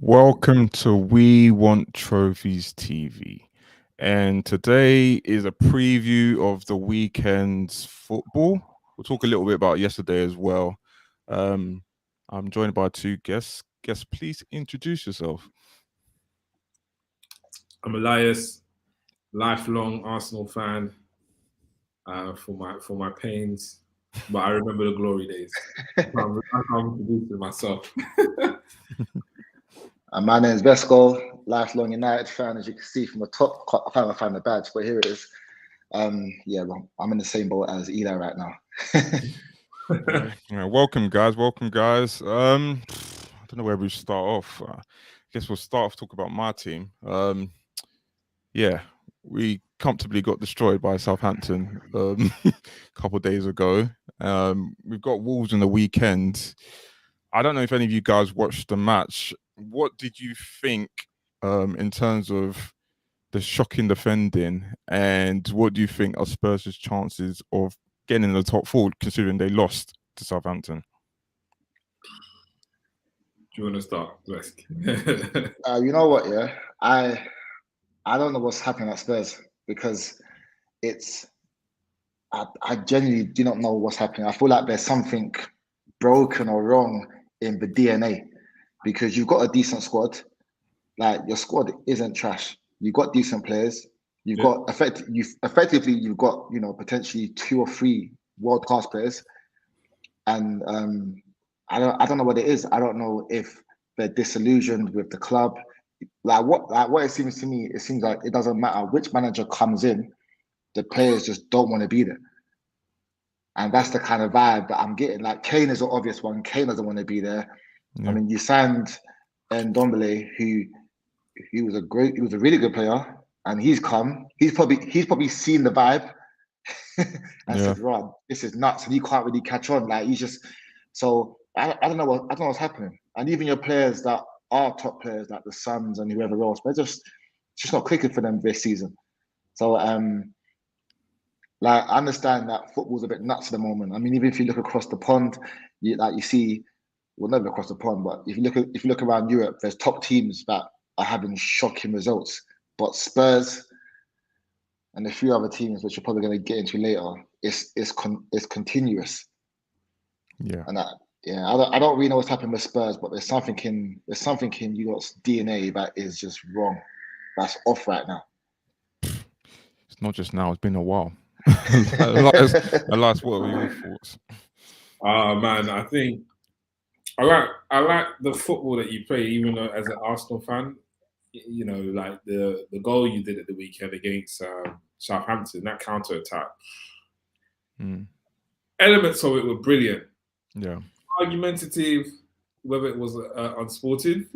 Welcome to We Want Trophies TV. And today is a preview of the weekend's football. We'll talk a little bit about yesterday as well. Um, I'm joined by two guests. Guests, please introduce yourself. I'm Elias, lifelong Arsenal fan for my pains, but I remember the glory days. I'm introducing myself. My name is Vesco, lifelong United fan, as you can see from the top. I can't find the badge, but here it is. Well, I'm in the same boat as Eli right now. Yeah, welcome, guys. Welcome, guys. I don't know where we start off. I guess we'll start off talk about my team. Yeah, we comfortably got destroyed by Southampton a couple of days ago. We've got Wolves on the weekend. I don't know if any of you guys watched the match. What did you think in terms of the shocking defending, and what do you think are Spurs' chances of getting in the top four, considering they lost to Southampton? Do you want to start, Wes? You know what? Yeah, I don't know what's happening at Spurs because I genuinely do not know what's happening. I feel like there's something broken or wrong in the DNA because you've got a decent squad. Like, your squad isn't trash. You've got decent players. You've got effectively you've got potentially 2 or 3 world class players, and I don't know what it is. I don't know if they're disillusioned with the club. Like what it seems to me, it seems like it doesn't matter which manager comes in, the players just don't want to be there. And that's the kind of vibe that I'm getting. Like, Kane is an obvious one. Kane doesn't want to be there. Yeah. I mean, you signed Ndombele, who he was a really good player, and he's come. He's probably seen the vibe and said, "Rod, this is nuts," and he can't really catch on. Like, he's just so I don't know what's happening. And even your players that are top players, like the Suns and whoever else, they're just not clicking for them this season. So like, I understand that football's a bit nuts at the moment. I mean, even if you look across the pond, you see, well, never across the pond, but if you look around Europe, there's top teams that are having shocking results. But Spurs and a few other teams, which we're probably going to get into later, it's continuous. Yeah. And I don't really know what's happened with Spurs, but there's something in you lot's DNA that is just wrong. That's off right now. It's not just now. It's been a while. Elias, what are your thoughts? Man, I think I like the football that you play, even though as an Arsenal fan, like the goal you did at the weekend against Southampton, that counter attack. Elements of it were brilliant. Yeah. Argumentative, whether it was unsported.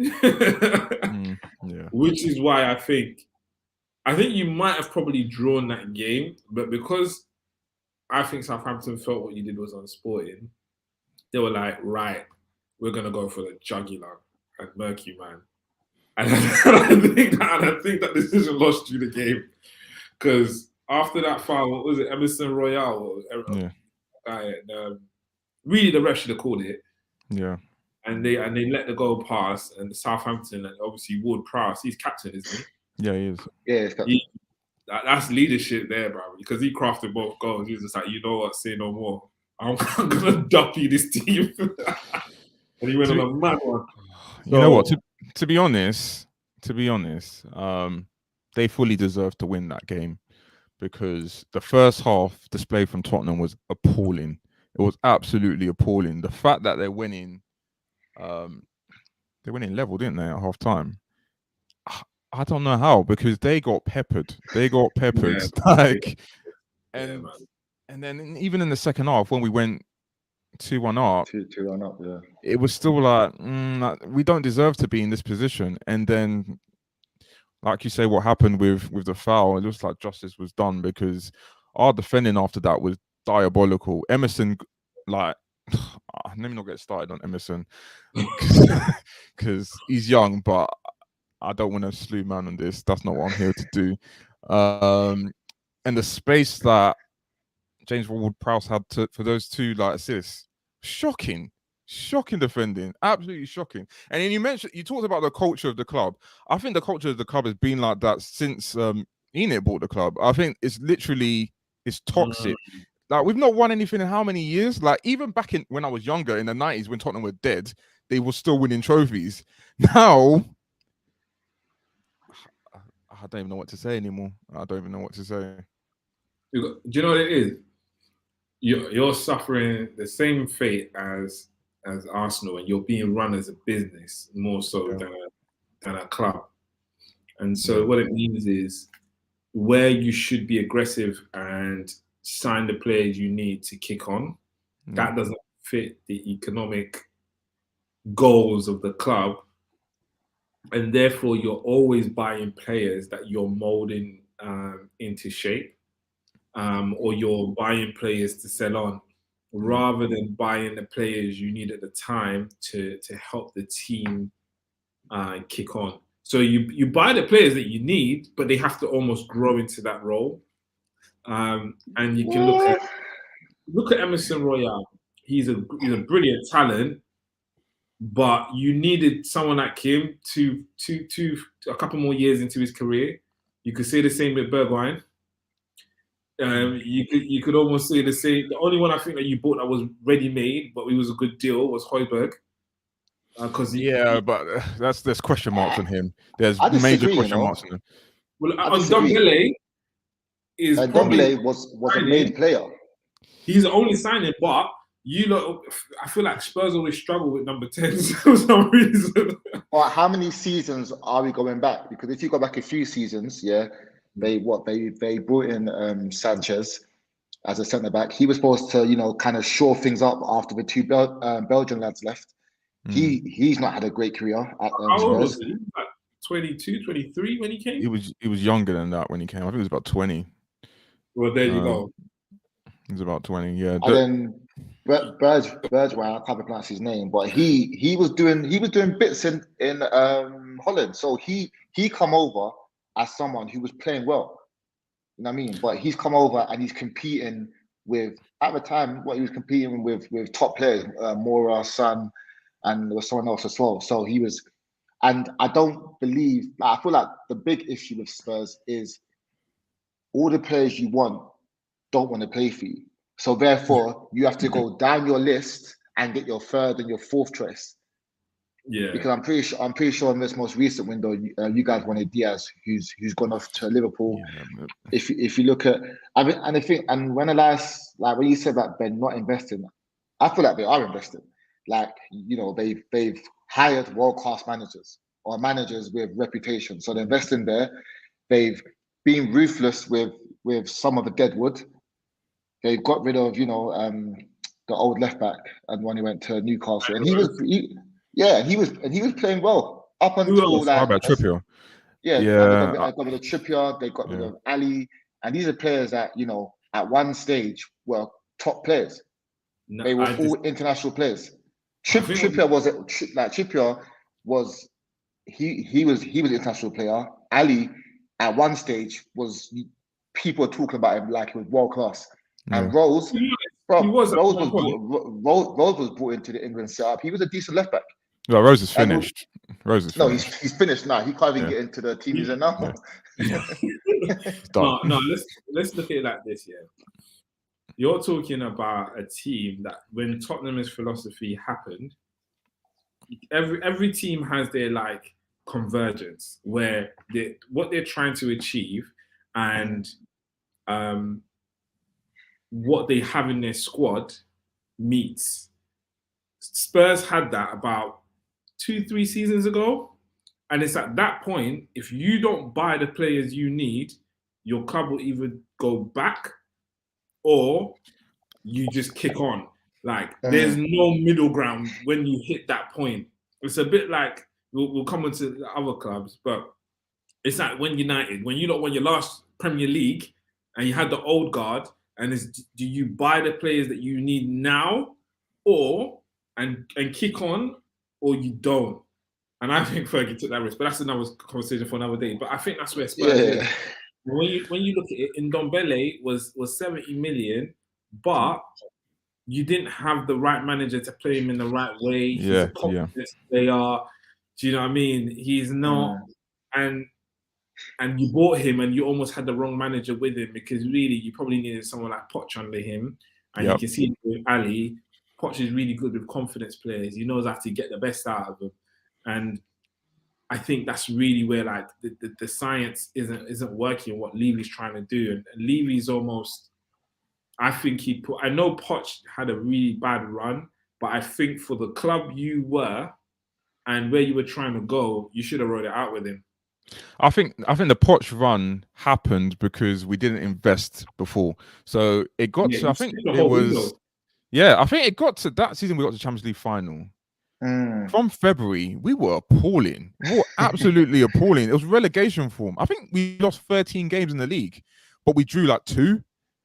Yeah. Which is why I think you might have probably drawn that game, but because I think Southampton felt what you did was unsporting, they were like, right, we're going to go for the jugular and Mercury, man. And I think that decision lost you the game. Because after that foul, what was it, Emerson Royale? Really, the ref should have called it. Yeah. And they let the goal pass, and Southampton, and obviously Ward Prowse, he's captain, isn't he? Yeah, he is. Yeah, he's captain. That's leadership there, bro. Because he crafted both goals. He was just like, you know what, say no more. I'm gonna dumpy this team. And he went on a mad one. You know what? To be honest, they fully deserved to win that game because the first half display from Tottenham was appalling. It was absolutely appalling. The fact that they're winning level, didn't they, at half time? I don't know how, because they got peppered. Yeah. And then even in the second half, when we went 2-1 up, 2-1 up, yeah, it was still like, we don't deserve to be in this position. And then, like you say, what happened with the foul, it looks like justice was done because our defending after that was diabolical. Emerson, like, let me not get started on Emerson because he's young, but I don't want to slew man on this. That's not what I'm here to do. And the space that James Ward-Prowse had for those 2 like assists, shocking. Shocking defending, absolutely shocking. And then you talked about the culture of the club. I think the culture of the club has been like that since Enid bought the club. I think it's toxic. Like, we've not won anything in how many years? Like, even back in when I was younger in the 90s, when Tottenham were dead, they were still winning trophies. Now, I don't even know what to say anymore. I don't even know what to say. Do you know what it is? You're suffering the same fate as Arsenal, and you're being run as a business more so than a club. And so what it means is, where you should be aggressive and sign the players you need to kick on, that doesn't fit the economic goals of the club. And therefore, you're always buying players that you're molding into shape, or you're buying players to sell on, rather than buying the players you need at the time to help the team kick on. So you buy the players that you need, but they have to almost grow into that role. And you can look at Emerson Royale. He's a brilliant talent, but you needed someone like him to a couple more years into his career. You could say the same with Bergwijn. You could almost say the same. The only one I think that you bought that was ready made, but it was a good deal, was Højbjerg. But there's question marks on him. There's disagree, major question marks on him. Well, on Ndombele is Ndombele was a made player. He's the only signing, but I feel like Spurs always struggle with number 10s for some reason. Or how many seasons are we going back? Because if you go back a few seasons, they brought in Sanchez as a centre back. He was supposed to kind of shore things up after the two Belgian lads left. He's not had a great career at How old was Spurs. he? Like 22, 23 when he came? He was younger than that when he came. I think he was about 20. Well, there you go. He was about 20, yeah. And then Bergwijn, I can't pronounce his name, but he was doing bits in Holland. So he come over as someone who was playing well. You know what I mean? But he's come over and he's competing with, at the time, he was competing with top players, Moura, Son, and there was someone else as well. So he was, and I don't believe, I feel like the big issue with Spurs is all the players you want don't want to play for you. So therefore, you have to go down your list and get your third and your fourth choice. Yeah. Because I'm pretty sure in this most recent window, you guys wanted Diaz, who's gone off to Liverpool. Yeah. If you look at, when you said that they're not investing, I feel like they are investing. Like, they've hired world-class managers or managers with reputation. So they're investing there. They've been ruthless with some of the deadwood. They got rid of, the old left back, and when he went to Newcastle, and he was playing well up until Trippier. They got rid of Trippier. They got rid of Ali, and these are players that at one stage were top players. No, they were all international players. Trippier was he was an international player. Ali at one stage people were talking about him like he was world class. And Rose was brought into the England setup. He was a decent left back. No, Rose is finished. He's finished now. He can't even get into the team he's in now. Yeah. No, let's look at it like this, You're talking about a team that when Tottenham's philosophy happened, every team has their convergence where what they're trying to achieve and what they have in their squad meets. Spurs had that about 2-3 seasons ago, and it's at that point, if you don't buy the players you need, your club will either go back or you just kick on. There's no middle ground when you hit that point. It's a bit like, we'll come into the other clubs, but it's like when United, when you won your last Premier League and you had the old guard, and do you buy the players that you need now and kick on, or you don't? And I think Fergie took that risk, but that's another conversation for another day. But I think that's where Spurs is. When you look at it, Ndombele was 70 million, but you didn't have the right manager to play him in the right way. He's a Yeah, confidence player. Do you know what I mean? He's not, and you bought him, and you almost had the wrong manager with him because really you probably needed someone like Poch under him. And you can see with Ali, Poch is really good with confidence players. He knows how to get the best out of them, and I think that's really where like the science isn't working. What Levy's trying to do, and Levy's almost. I think I know Poch had a really bad run, but I think for the club you were and where you were trying to go, you should have wrote it out with him. I think the Poch run happened because we didn't invest before. So it got to, I think it was, I think it got to that season. We got to Champions League final. From February, we were appalling. We were absolutely appalling. It was relegation form. I think we lost 13 games in the league, but we drew like 2.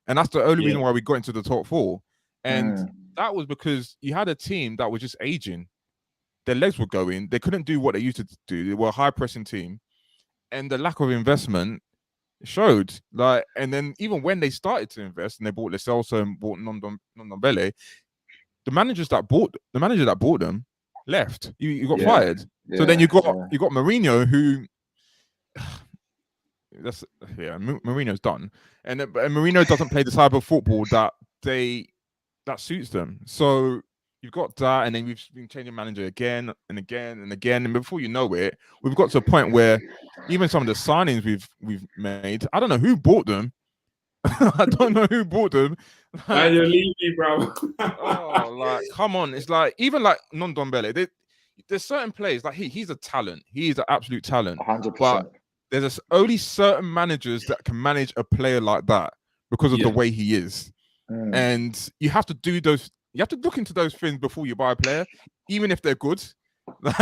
And that's the only reason why we got into the top 4. And that was because you had a team that was just aging. Their legs were going. They couldn't do what they used to do. They were a high-pressing team. And the lack of investment showed. And then even when they started to invest and they bought Lo Celso and bought Nondombele, the manager that bought them left. You got fired. So then you got Mourinho, who Mourinho's done, and Mourinho doesn't play the type of football that suits them. So you've got that, and then we've been changing manager again and again and again, and before you know it, we've got to a point where even some of the signings we've made, I don't know who bought them. I don't know who bought them. Like, you're leaving, bro. Come on, it's like even like Nondombele. There's certain players like he's a talent. He's an absolute talent. 100%. But there's only certain managers that can manage a player like that because of the way he is. And you have to do those. You have to look into those things before you buy a player, even if they're good.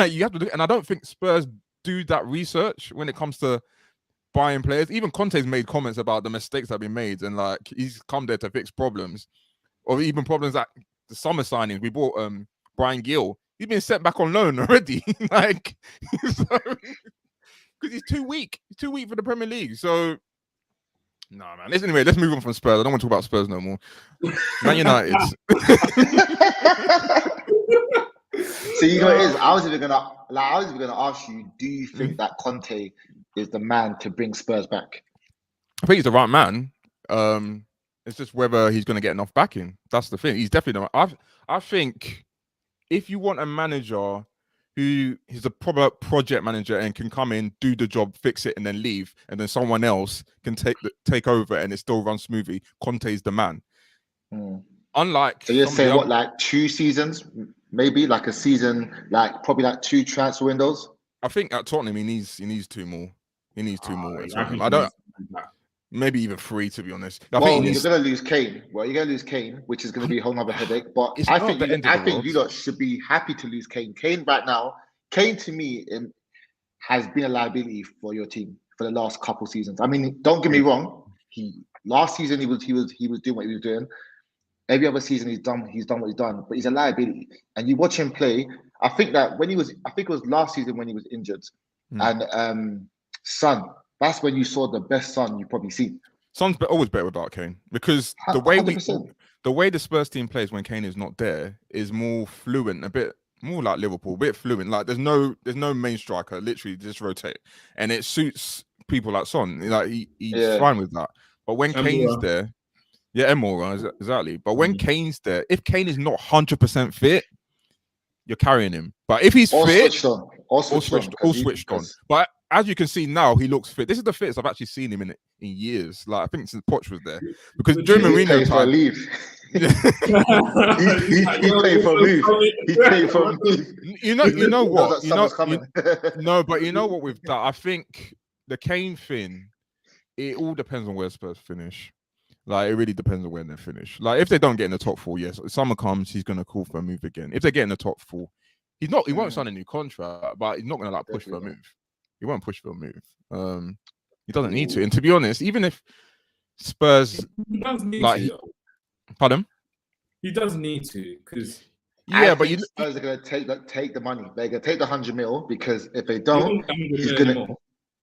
You have to look, and I don't think Spurs do that research when it comes to buying players. Even Conte's made comments about the mistakes that have been made, and like he's come there to fix problems, or even problems that the summer signings. We bought Brian Gill. He's been sent back on loan already, because he's too weak. He's too weak for the Premier League. So, no, man. Anyway, let's move on from Spurs. I don't want to talk about Spurs no more. Man United. So you know what it is. I was even gonna ask you. Do you think that Conte is the man to bring Spurs back? I think he's the right man. It's just whether he's going to get enough backing. That's the thing. He's definitely the right. I think if you want a manager who is a proper project manager and can come in, do the job, fix it, and then leave, and then someone else can take over and it still runs smoothly, Conte's the man. Unlike, so you're saying what, like 2 seasons, maybe like a season, like probably like 2 transfer windows. I think at Tottenham he needs 2 more. He needs 2 more. I don't. Maybe even 3, to be honest. You're going to lose Kane. Well, you're going to lose Kane, which is going to be a whole nother headache. But I think you lot should be happy to lose Kane. Kane right now, to me has been a liability for your team for the last couple seasons. I mean, don't get me wrong. Last season he was doing what he was doing. Every other season he's done what he's done. But he's a liability. And you watch him play. I think it was last season when he was injured, and Son. That's when you saw the best Son you've probably seen. Son's always better without Kane because the way the Spurs team plays when Kane is not there is more fluent, a bit more like Liverpool, a bit fluent. Like there's no main striker, literally just rotate, and it suits people like Son. Like he's fine with that. But when Kane's there, Emora, exactly. But when Kane's there, if Kane is not 100% fit, you're carrying him. But if he's fit, all switched on. But as you can see now, he looks fit. This is the fittest I've actually seen him in years. Like I think since Poch was there, because during Mourinho time, he played for a move. He played for a move. You know what? But you know what we've done. I think the Kane thing. It all depends on where Spurs finish. Like it really depends on where they finish. Like if they don't get in the top 4, yes, summer comes, he's gonna call for a move again. If they get in the top 4, he won't sign a new contract, but he's not gonna like push for a move. He won't push for a move. He doesn't need to. And to be honest, even if Spurs pardon? He does need to, because Spurs are gonna take the money. They're gonna take the 100 mil, because if they don't,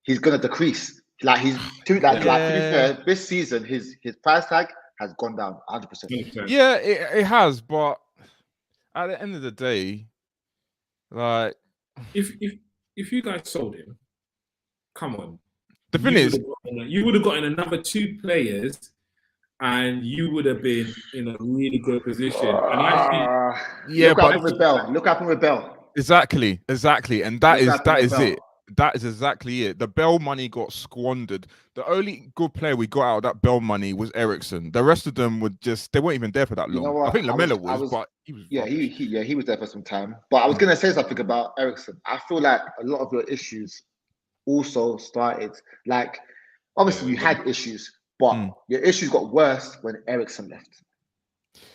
he's gonna decrease. Like to be fair, this season his price tag has gone down 100%. 100%. Yeah, it has, but at the end of the day, like If you guys sold him, come on. the thing is, You would have gotten another 2 players, and you would have been in a really good position. And actually, yeah, look but up with Bell. Look up with Bell. exactly, and that Look is Bell. it. That is exactly it. The Bell money got squandered. The only good player we got out of that Bell money was Ericsson. The rest of them they weren't even there for that long. You know what? I think Lamella was, but he was he was there for some time. But I was gonna say something about Ericsson. I feel like a lot of your issues also started, like, obviously you had issues, but your issues got worse when Ericsson left.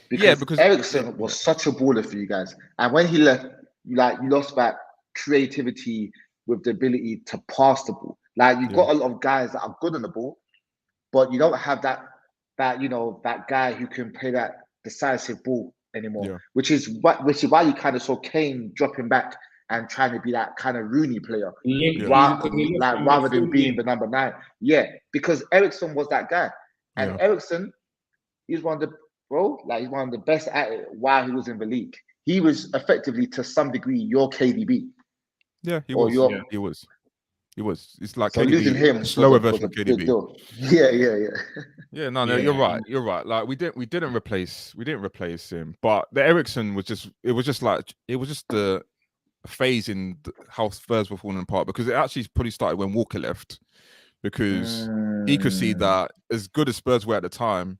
Because Ericsson was such a baller for you guys, and when he left, like, you lost that creativity with the ability to pass the ball. Like, you've got a lot of guys that are good on the ball, but you don't have that guy who can play that decisive ball anymore. Which is why you kind of saw Kane dropping back and trying to be that kind of Rooney player, rather than being the number 9. Yeah, because Ericsson was that guy, and Ericsson, he's one of the best at it while he was in the league. He was effectively, to some degree, your KDB. Yeah, he was. It's like so KDB, losing him slower version of KDB. Yeah. No, you're right. You're right. Like we didn't replace him, but the Ericsson was just the phase in how Spurs were falling apart, because it actually probably started when Walker left, because he could see that as good as Spurs were at the time,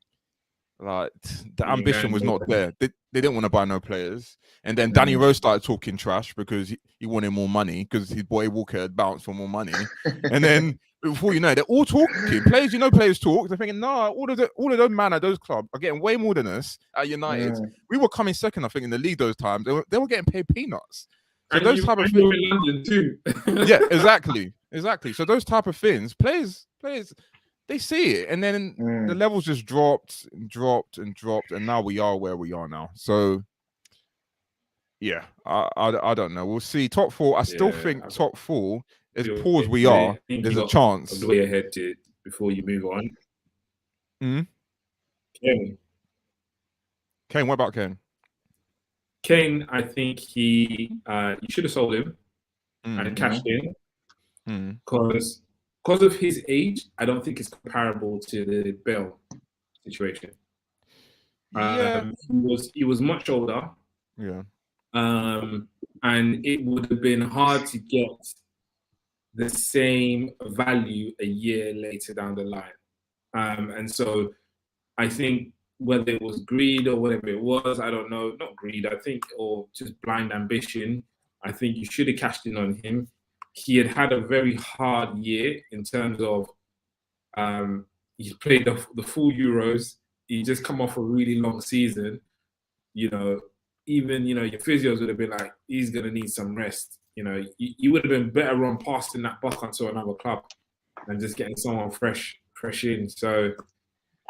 like the ambition was not there. They didn't want to buy no players, and then Danny Rose started talking trash because he wanted more money, because his boy Walker had bounced for more money, and then before you know it, they're all talking players. Players talk. They're thinking, nah, all of those men at those clubs are getting way more than us at United. We were coming second, I think, in the league those times. They were getting paid peanuts. So and those type of things, in London too. Yeah, exactly. So those type of things, players, they see it, and then the levels just dropped, and now we are where we are now. So yeah, I don't know. We'll see. Top 4. I still think top 4, as poor as we are, there's a chance. Way ahead to before you move on. Kane, what about Kane? Kane, I think you should have sold him and cashed in, because of his age, I don't think it's comparable to the Bell situation. He was much older. Yeah. And it would have been hard to get the same value a year later down the line. And so I think whether it was greed or whatever it was, I don't know, not greed, I think, or just blind ambition, I think you should have cashed in on him. He had a very hard year in terms of he played the full Euros. He just come off a really long season. Even your physios would have been like, he's gonna need some rest. You would have been better on passing that buck onto another club than just getting someone fresh in. So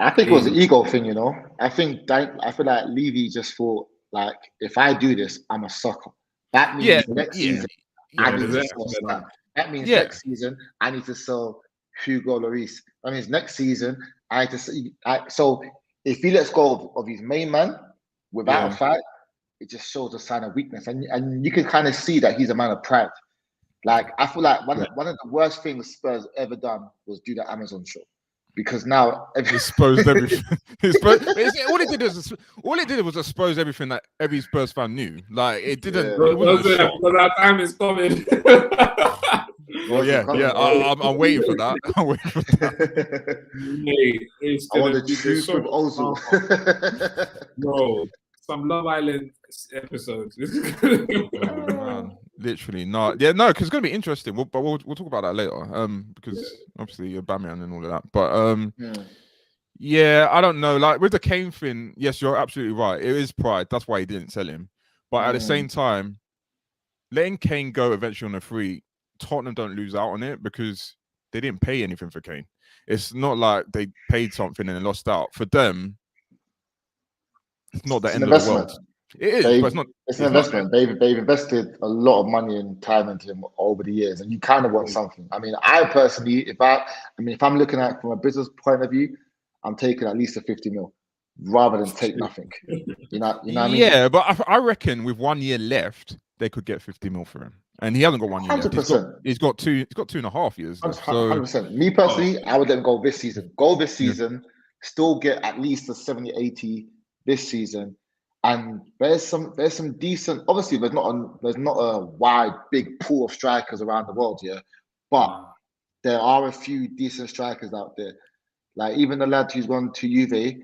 I think it was an ego thing, I feel like Levy just thought, like, if I do this, I'm a sucker. That means next season I need to sell stuff. That means next season I need to sell Hugo Lloris. That means next season I need to see. So if he lets go of his main man without a fight, it just shows a sign of weakness, and you can kind of see that he's a man of pride. Like, I feel like one of the worst things Spurs ever done was do the Amazon show, because now exposed everything. All it did was expose everything that every Spurs fan knew. Like, it didn't. Because our time is coming. Well, I'm waiting for that. I'm waiting for that. I want the truth with Ozil. Bro, some Love Island episodes. Oh, man. Literally not. Yeah, no, because it's gonna be interesting. We'll talk about that later. Because obviously you're Bamian and all of that. But yeah, I don't know. Like with the Kane thing, yes, you're absolutely right. It is pride. That's why he didn't sell him. But at the same time, letting Kane go eventually on a free, Tottenham don't lose out on it because they didn't pay anything for Kane. It's not like they paid something and then lost out. For them, it's not the end of the world. It is, but it's not. It's an investment. They've invested a lot of money and time into him over the years, and you kind of want something. I mean, I personally, if I'm looking at it from a business point of view, I'm taking at least a 50 mil. rather than take nothing. You know what I mean? Yeah, but I reckon with 1 year left, they could get 50 mil for him, and he hasn't got 1 year left. 100%. He's got 2.5 years left. So 100%. Me personally, I would let him go this season. Go this season, still get at least a 70, 80 this season. And there's some decent. Obviously, there's not a wide big pool of strikers around the world, yeah. But there are a few decent strikers out there. Like even the lad who's gone to Juve,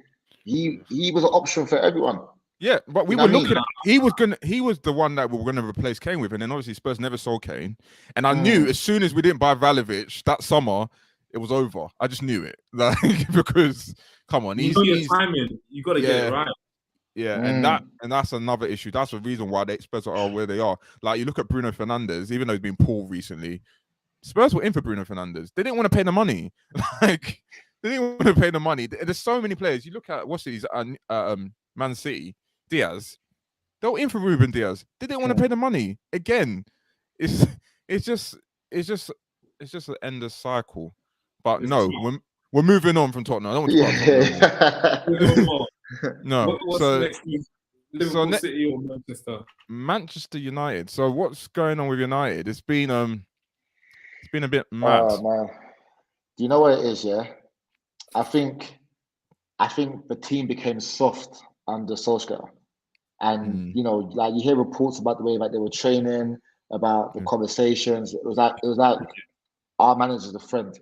he was an option for everyone. Yeah, but we were looking at he was the one that we were gonna replace Kane with, and then obviously Spurs never sold Kane. And I knew as soon as we didn't buy Vlahovic that summer, it was over. I just knew it. Like because come on, he's timing. You gotta get it right. Yeah, and that's another issue. That's the reason why the Spurs are where they are. Like you look at Bruno Fernandes, even though he's been poor recently, Spurs were in for Bruno Fernandes. They didn't want to pay the money. Like they didn't want to pay the money. There's so many players. You look at Man City, Diaz. They were in for Ruben Diaz. They didn't want to pay the money. Again, it's just an endless cycle. But we're moving on from Tottenham. I don't want to talk about Tottenham. No. What's next? Liverpool City or Manchester? Manchester United. So what's going on with United? It's been a bit mad. Oh man. Do you know what it is, yeah? I think the team became soft under Solskjaer. And you know, like you hear reports about the way like they were training, about the conversations. It was like our manager's a friend.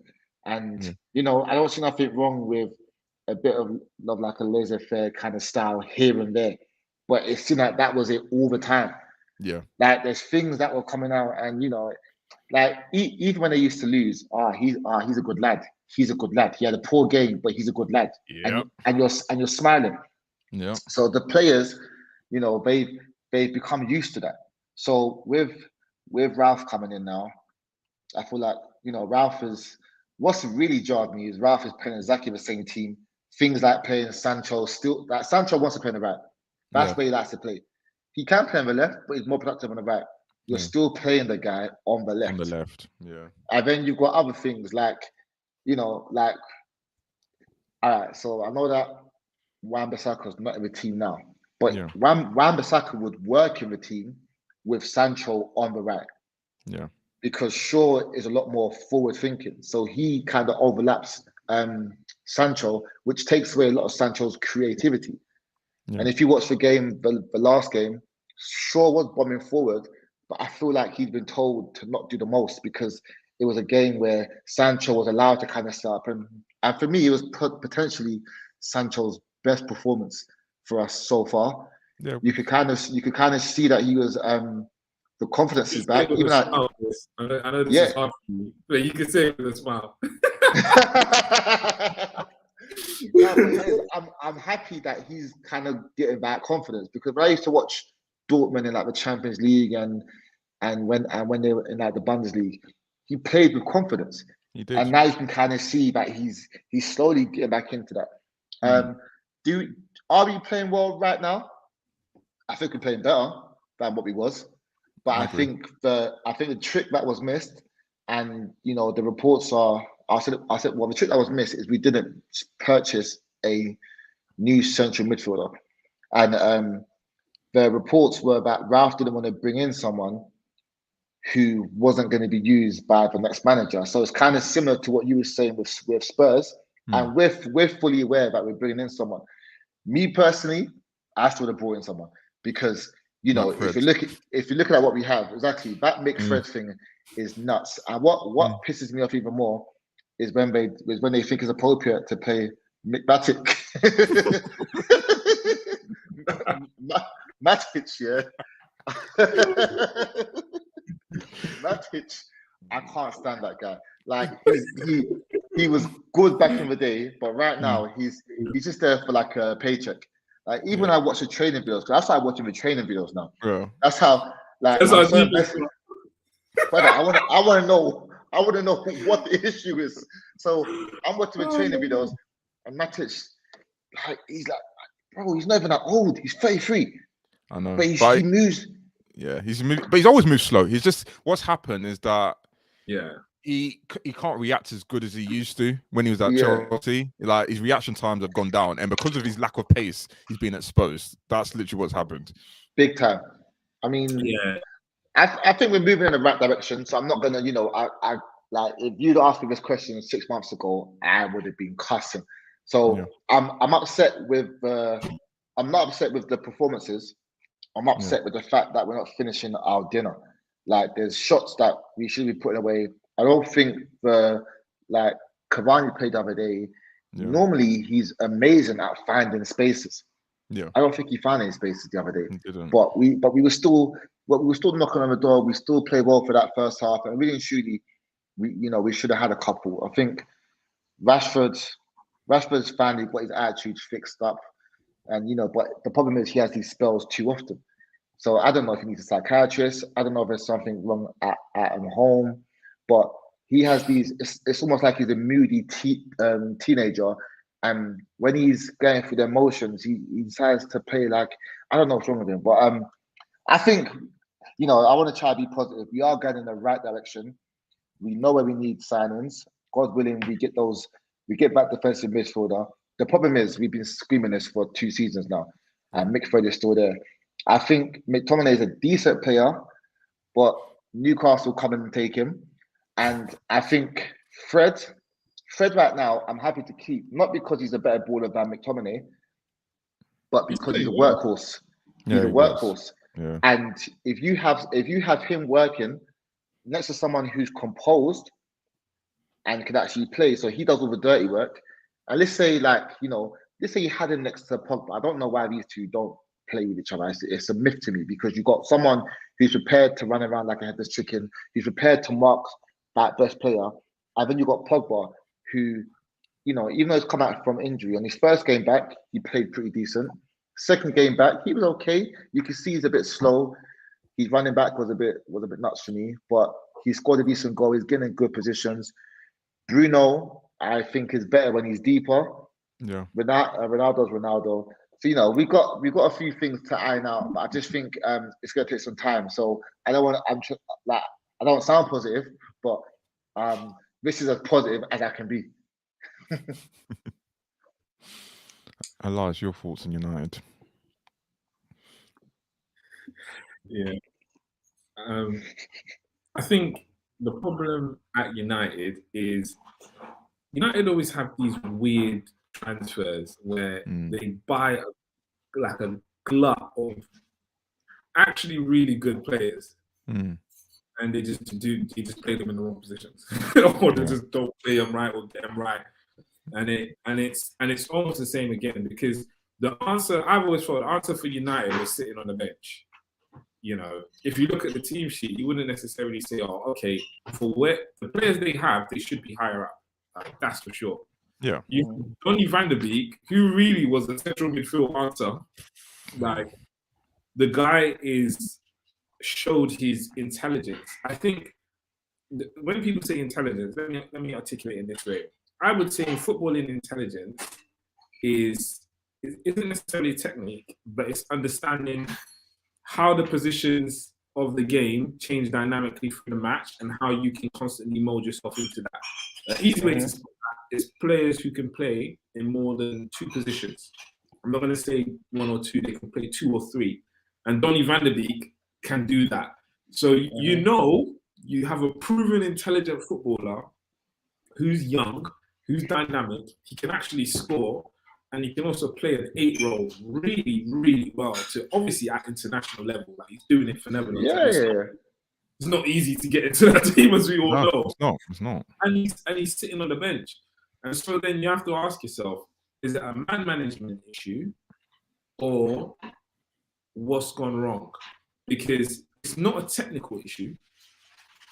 And you know, I don't see nothing wrong with a bit of like a laissez-faire kind of style here and there, but it seemed like that was it all the time. Yeah, like there's things that were coming out, and you know, like even when they used to lose, he's a good lad. He's a good lad. He had a poor game, but he's a good lad. Yeah, and you're smiling. Yeah. So the players, you know, they've become used to that. So with Ralph coming in now, I feel like, you know, what's really jarred me is Ralph is playing exactly the same team. Things like playing Sancho still, that Sancho wants to play on the right. That's where he likes to play. He can play on the left, but he's more productive on the right. You're still playing the guy on the left. On the left, yeah. And then you've got other things like, you know, like, all right, so I know that Wan-Bissaka's not in the team now, but Wan-Bissaka would work in the team with Sancho on the right. Yeah. Because Shaw is a lot more forward thinking. So he kind of overlaps Sancho, which takes away a lot of Sancho's creativity. Yeah. And if you watch the game, the last game, Shaw was bombing forward, but I feel like he'd been told to not do the most because it was a game where Sancho was allowed to kind of set up. And for me, it was potentially Sancho's best performance for us so far. Yeah. You could kind of see that he was the confidence is back. Even I know this is hard for you, but you can say it with a smile. I'm happy that he's kind of getting that confidence because when I used to watch Dortmund in like the Champions League and when they were in like the Bundesliga, he played with confidence. He did. And now you can kind of see that he's slowly getting back into that. Are we playing well right now? I think we're playing better than what we was. But I think the trick that was missed, and you know, the reports are I said the trick that was missed is we didn't purchase a new central midfielder. And the reports were that Ralph didn't want to bring in someone who wasn't going to be used by the next manager. So it's kind of similar to what you were saying with Spurs. And we're fully aware that we're bringing in someone. Me personally, I still would have brought in someone because you know, if you're looking at what we have, exactly that Mick Fred thing is nuts. And what pisses me off even more is when they think it's appropriate to play Mick Matic. Matic, yeah. Matic, I can't stand that guy. Like he was good back in the day, but right now he's just there for like a paycheck. Like even when I watch the training videos, because I started watching the training videos now. Bro. That's how like brother, I want to know what the issue is. So I'm watching the training videos, and Matic, like he's like, bro, he's not even that old. He's 33. I know, but he moves. Yeah, but he's always moved slow. He's just what's happened is that he can't react as good as he used to when he was at Yeah. Chelsea. Like his reaction times have gone down, and because of his lack of pace, he's been exposed. That's literally what's happened. Big time. I mean, Yeah. I think we're moving in the right direction. So I'm not gonna, I like if you'd asked me this question 6 months ago, I would have been cussing. So Yeah. I'm upset with I'm not upset with the performances. I'm upset with the fact that we're not finishing our dinner. Like there's shots that we should be putting away. I don't think like Cavani played the other day. Yeah. Normally he's amazing at finding spaces. Yeah. I don't think he found any spaces the other day. He didn't. But we were still knocking on the door. We still played well for that first half, and really and truly, we should have had a couple. I think Rashford's finally got his attitude fixed up, and but the problem is he has these spells too often. So I don't know if he needs a psychiatrist. I don't know if there's something wrong at home, but he has these. It's almost like he's a moody teenager, and when he's going through the emotions, he decides to play like I don't know what's wrong with him. But I think I want to try to be positive. We are going in the right direction. We know where we need signings. God willing, we get back defensive midfielder. The problem is we've been screaming this for 2 seasons now, and Mick Fred is still there. I think McTominay is a decent player, but Newcastle come and take him. And I think Fred right now, I'm happy to keep, not because he's a better baller than McTominay, but because he's a workhorse. He's a workhorse. Yeah. And if you have him working next to someone who's composed and can actually play, so he does all the dirty work. And let's say you had him next to Pogba. I don't know why these two don't play with each other. It's a myth to me because you've got someone who's prepared to run around like a headless chicken, who's prepared to mark that best player, and then you've got Pogba, who, even though he's come out from injury, on his first game back, he played pretty decent. Second game back, he was okay. You can see he's a bit slow. His running back was a bit nuts for me, but he scored a decent goal. He's getting in good positions. Bruno, I think, is better when he's deeper. Yeah. Ronaldo's Ronaldo. So we've got a few things to iron out, but I just think it's going to take some time. So I don't want to sound positive, but this is as positive as I can be. Elias, your thoughts on United? Yeah. I think the problem at United is United always have these weird transfers where they buy a glut of actually really good players, and they just play them in the wrong positions, or they just don't play them right or get them right, and it's almost the same again because the answer I've always thought the answer for United was sitting on the bench. If you look at the team sheet, you wouldn't necessarily say, "Oh, okay, for where the players they have, they should be higher up." That's for sure. Yeah. Donny van de Beek, who really was a central midfield answer, like the guy showed his intelligence. I think when people say intelligence, let me articulate in this way. I would say footballing intelligence isn't necessarily technique, but it's understanding how the positions of the game change dynamically through the match and how you can constantly mold yourself into that. The easy way to spot that is players who can play in more than 2 positions. I'm not going to say 1 or 2, they can play 2 or 3. And Donny van de Beek can do that. So you have a proven intelligent footballer who's young, who's dynamic, he can actually score, and he can also play an 8 role really, really well. To obviously at international level, like he's doing it for Netherlands. It's not easy to get into that team, as we all know. It's not. And he's sitting on the bench, and so then you have to ask yourself: is it a man management issue, or what's gone wrong? Because it's not a technical issue.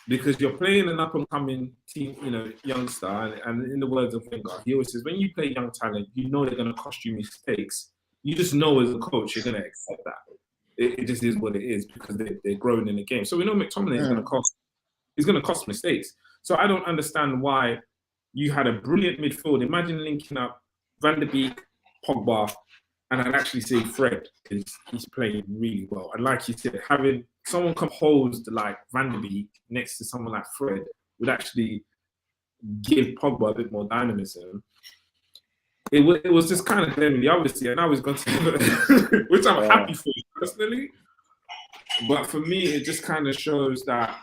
Because you're playing an up-and-coming team, youngster, and in the words of Wenger, he always says, when you play young talent, you know they're going to cost you mistakes. You just know as a coach, you're going to accept that. It just is what it is because they're growing in the game. So we know McTominay is going to cost mistakes. So I don't understand why you had a brilliant midfield. Imagine linking up Van de Beek, Pogba, and I'd actually say Fred because he's playing really well. And like you said, having someone composed like Van de Beek next to someone like Fred would actually give Pogba a bit more dynamism. It was just kind of glaringly obvious, and now he's gone to which I'm happy for personally. But for me, it just kind of shows that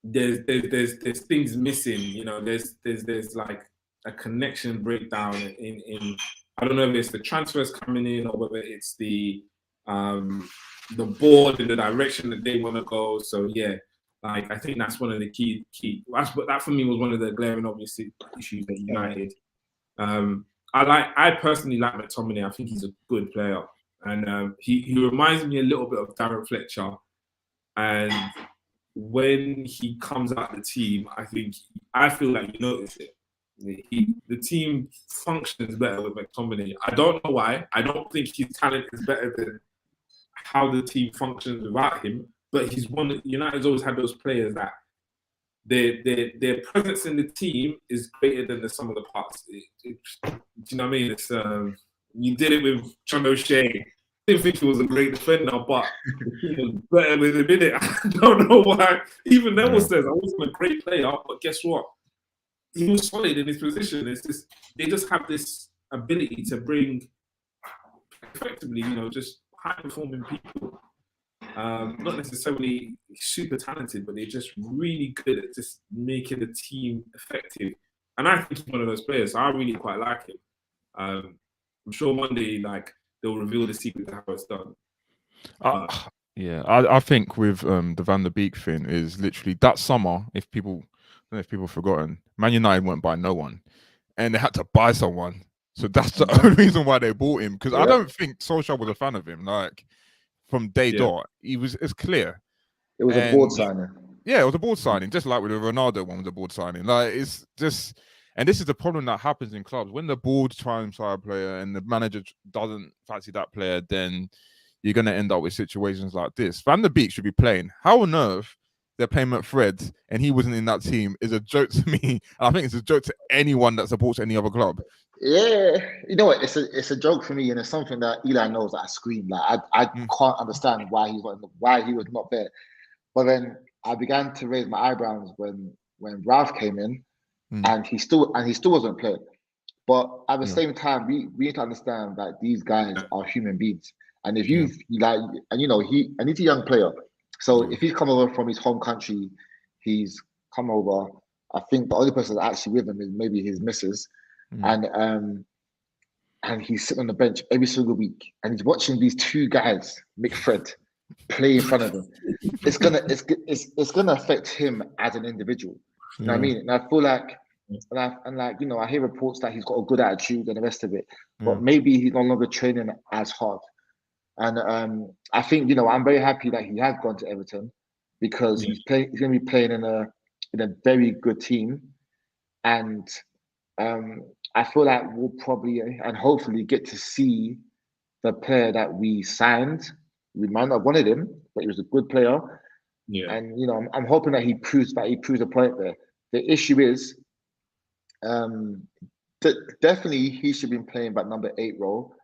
there's things missing. You know, there's like a connection breakdown in I don't know if it's the transfers coming in or whether it's the board in the direction that they want to go. So yeah, like I think that's one of the key. That for me was one of the glaring obvious issues at United. I personally like McTominay. I think he's a good player, and he reminds me a little bit of Darren Fletcher. And when he comes out of the team, I feel like you notice it. The team functions better with McTominay. I don't know why. I don't think his talent is better than how the team functions without him. But he's one. United's always had those players that their presence in the team is greater than the sum of the parts. Do you know what I mean? It's you did it with John O'Shea. I didn't think he was a great defender, but he was better with him in it. I don't know why. Even Neville says I wasn't a great player, but guess what? He was solid in his position. It's just they just have this ability to bring effectively, just high performing people. Not necessarily super talented, but they're just really good at just making the team effective. And I think he's one of those players. So I really quite like him. I'm sure one day, they'll reveal the secret to how it's done. I think with the Van der Beek thing is literally that summer. I don't know if people have forgotten, Man United went by no one, and they had to buy someone. So that's the only reason why they bought him. Because I don't think Solskjaer was a fan of him. From day dot, it's clear. It was a board signing. Yeah, it was a board signing, just like with the Ronaldo one was a board signing. It's just, and this is the problem that happens in clubs when the board tries and sign a player and the manager doesn't fancy that player, then you're going to end up with situations like this. Van der Beek should be playing. How on earth they're playing McFred and he wasn't in that team is a joke to me. I think it's a joke to anyone that supports any other club. Yeah, you know what? It's a joke for me, and it's something that Eli knows that I scream. I can't understand why he was not there. But then I began to raise my eyebrows when Ralph came in, and he still wasn't playing. But at the same time, we need to understand that these guys are human beings, and if he's a young player. So if he's come over from his home country, he's come over. I think the only person that's actually with him is maybe his missus. And he's sitting on the bench every single week, and he's watching these two guys, McFred, play in front of him. It's gonna affect him as an individual. You know what I mean? And I feel like, I hear reports that he's got a good attitude and the rest of it, but maybe he's no longer training as hard. And I think I'm very happy that he has gone to Everton because he's going to be playing in a very good team, and I feel like we'll probably and hopefully get to see the player that we signed. We might not have wanted him, but he was a good player. Yeah. And I'm hoping that he proves a point there. The issue is, definitely he should be playing that number 8 role.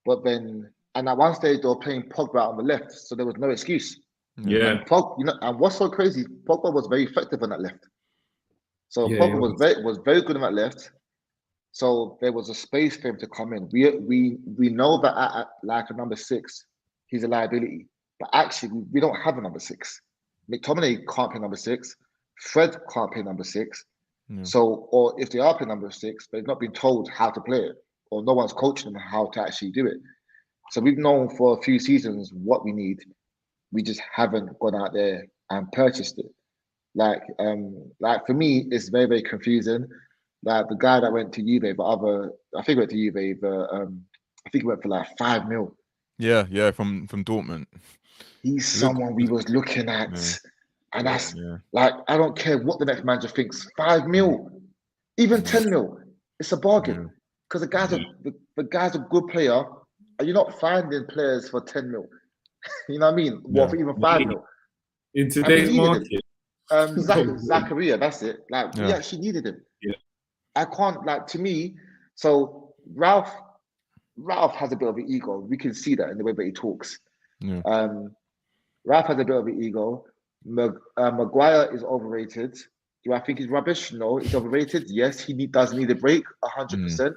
But then, and at one stage they were playing Pogba on the left, so there was no excuse. Yeah. And what's so crazy? Pogba was very effective on that left. So Pogba was very good on that left. So there was a space for him to come in. We know that at like a number 6, he's a liability. But actually, we don't have a number 6. McTominay can't play number 6. Fred can't play number 6. Yeah. So, or if they are playing number 6, they've not been told how to play it, or no one's coaching them how to actually do it. So we've known for a few seasons what we need. We just haven't gone out there and purchased it. Like for me, it's very, very confusing. Like the guy that went to Juve, I think he went to Juve, I think he went for like 5 mil. Yeah, from Dortmund. He's someone we was looking at, and that's like, I don't care what the next manager thinks. 5 mil, even 10 mil, it's a bargain because the guy's a good player, and you're not finding players for 10 mil. You know what I mean? What for even 5 mil in today's market? Zakaria, that's it. Like we actually needed him. Yeah. I can't, to me. So Ralph has a bit of an ego. We can see that in the way that he talks. Yeah. Ralph has a bit of an ego. Maguire is overrated. Do I think he's rubbish? No. He's overrated. Yes, he does need a break, 100%.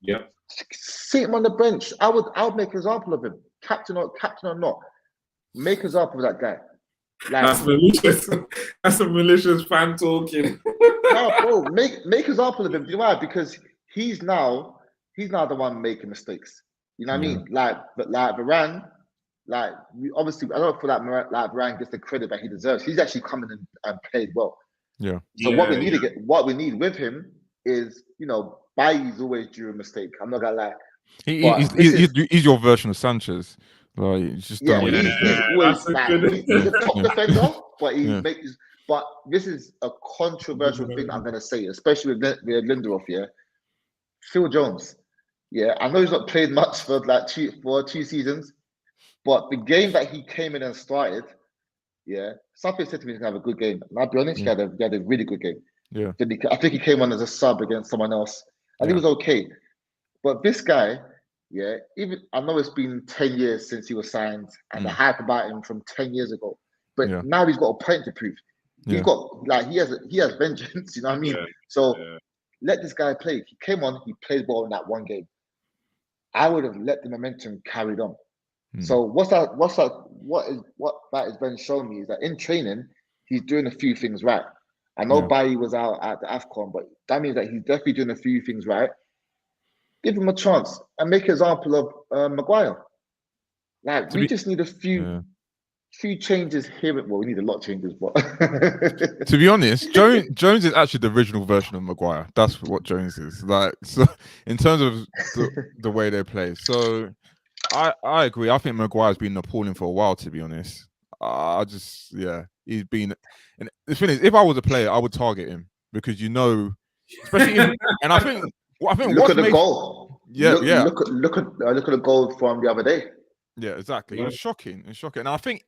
Yeah. Sit him on the bench. I would make an example of him, captain or not. Make an example of that guy. Like, that's malicious. That's a malicious fan talking. No, bro, make an example of him. Do you know why? Because he's now the one making mistakes. You know what I mean? Like Varane, obviously I don't feel like Varane gets the credit that he deserves. He's actually coming in and played well. Yeah. So what we need with him is, Bailly's always due a mistake. I'm not gonna lie. He's your version of Sanchez. Like, he's just done he's always he's a top defender, but makes. But this is a controversial thing I'm gonna say, especially with Lindelof. Yeah, Phil Jones. Yeah, I know he's not played much for 2 seasons, but the game that he came in and started, something said to me he's gonna have a good game. And I'll be honest, he had a really good game. Yeah, I think he came on as a sub against someone else. I think he was okay. But this guy, even I know it's been 10 years since he was signed, and the hype about him from 10 years ago. But now he's got a point to prove. He's got he has vengeance. You know what I mean? So let this guy play. He came on. He played well in that one game. I would have let the momentum carried on. So what that has been showing me is that in training he's doing a few things right. I know Bailly was out at the AFCON, but that means that he's definitely doing a few things right. Give him a chance and make an example of Maguire. Like, we just need a few changes here. Well, we need a lot of changes, but to be honest, Jones is actually the original version of Maguire. That's what Jones is. Like, so in terms of the way they play. So I agree. I think Maguire's been appalling for a while, to be honest. He's been. And the thing is, if I was a player, I would target him because especially and I think look at the goal. Yeah, Look at the goal from the other day. Yeah, exactly. It was shocking. It's shocking. And I think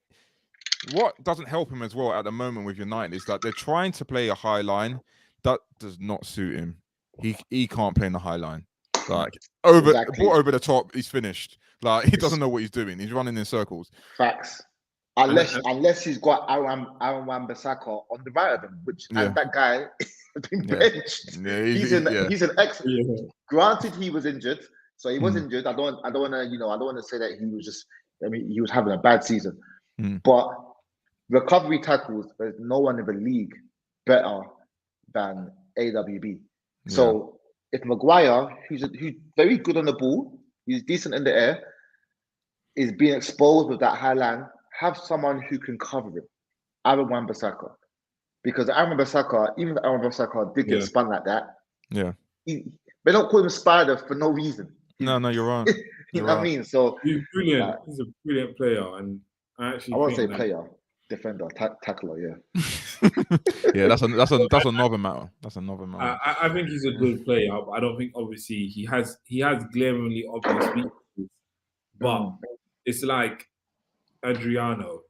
what doesn't help him as well at the moment with United is that they're trying to play a high line that does not suit him. He can't play in the high line. Like, ball over the top, he's finished. Like, he doesn't know what he's doing. He's running in circles. Facts. Unless he's got Aaron Wan-Bissaka on the right of him, and that guy has been benched. Yeah, he's an excellent. Granted, he was injured, so he was injured. I don't want to say that he was just. I mean, he was having a bad season, but recovery tackles. There's no one in the league better than AWB. So if Maguire, who's very good on the ball, he's decent in the air, is being exposed with that high line. Have someone who can cover him, Aaron Wan-Bissaka, because Aaron Wan-Bissaka, even if Aaron Wan-Bissaka did get spun like that, they don't call him Spider for no reason. No, you're right. You know what I mean? So he's brilliant. He's a brilliant player, and I won't say player, defender, tackler. Yeah, that's another matter. That's another matter. I think he's a good player, but I don't think obviously he has glaringly obvious weaknesses, but it's like Adriano,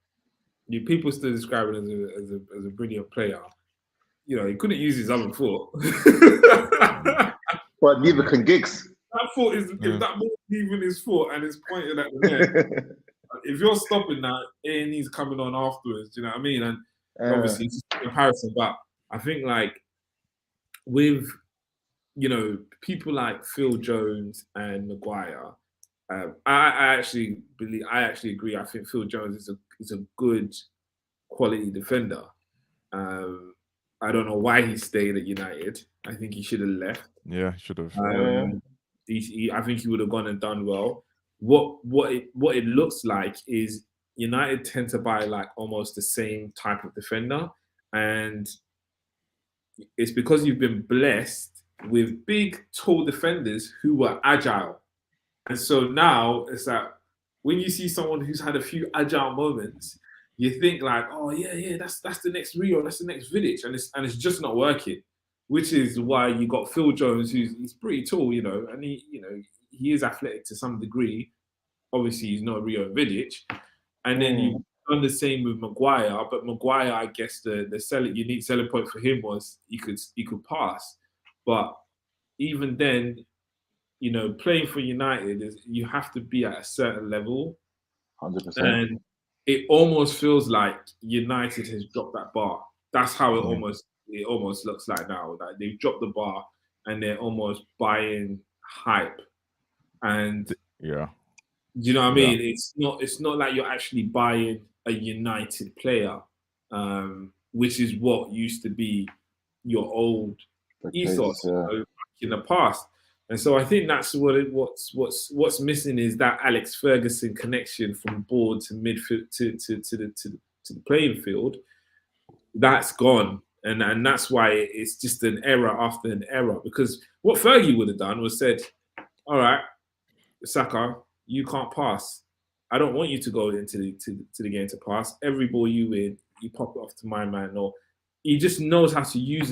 people still describe him as a brilliant player. He couldn't use his other foot. But neither can Giggs. That foot is that ball leaving his foot and it's pointed at the net. If you're stopping that, A&E's coming on afterwards. Do you know what I mean? And obviously it's just a comparison, but I think like with people like Phil Jones and Maguire. I actually agree. I think Phil Jones is a good quality defender. I don't know why he stayed at United. I think he should have left. Yeah, should have. I think he would have gone and done well. What it looks like is United tend to buy like almost the same type of defender, and it's because you've been blessed with big, tall defenders who are agile. And so now it's like when you see someone who's had a few agile moments, you think like, oh yeah, that's the next Rio, that's the next Vidic, and it's just not working. Which is why you got Phil Jones, he's pretty tall, and he is athletic to some degree. Obviously, he's not Rio and Vidic. And then you've done the same with Maguire, but Maguire, I guess the unique selling point for him was he could pass, but even then. Playing for United is you have to be at a certain level. 100%. And it almost feels like United has dropped that bar. That's how it almost it almost looks like now. Like they've dropped the bar and they're almost buying hype. And Yeah. do you know what I mean? It's not like you're actually buying a United player, which is what used to be your old ethos back in the past. And so I think that's what's missing is that Alex Ferguson connection from board to midfield to the playing field. That's gone. And that's why it's just an error after an error. Because what Fergie would have done was said, all right, Saka, you can't pass. I don't want you to go into the game to pass. Every ball you win, you pop it off to my man. Or he just knows how to use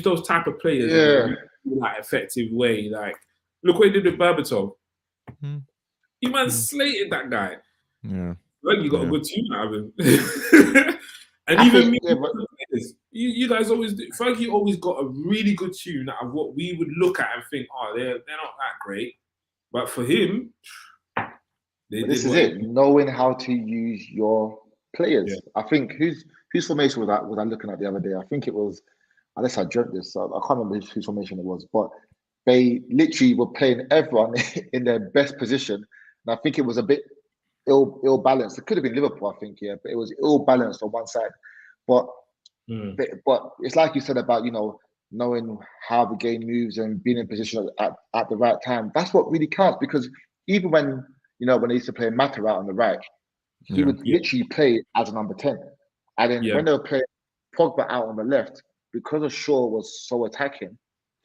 those type of players in a really, like, effective way. Like, look what he did with Berbatov. He slated that guy. Yeah. Like, you got a good tune out of him. And even you guys always do. Fergie always got a really good tune out of what we would look at and think, oh, they're not that great. But for him, this is it. Knowing how to use your players. Yeah. I think whose formation was I looking at the other day? I think it was, unless I dreamt this, so I can't remember whose formation it was, but they literally were playing everyone in their best position. And I think it was a bit ill balanced. It could have been Liverpool, I think, yeah, but it was ill balanced on one side. But it's like you said about, you know, knowing how the game moves and being in position at the right time. That's what really counts, because even when, you know, when they used to play Mata out on the right, he would literally play as a number 10. And then when they were playing Pogba out on the left, because of Shaw was so attacking,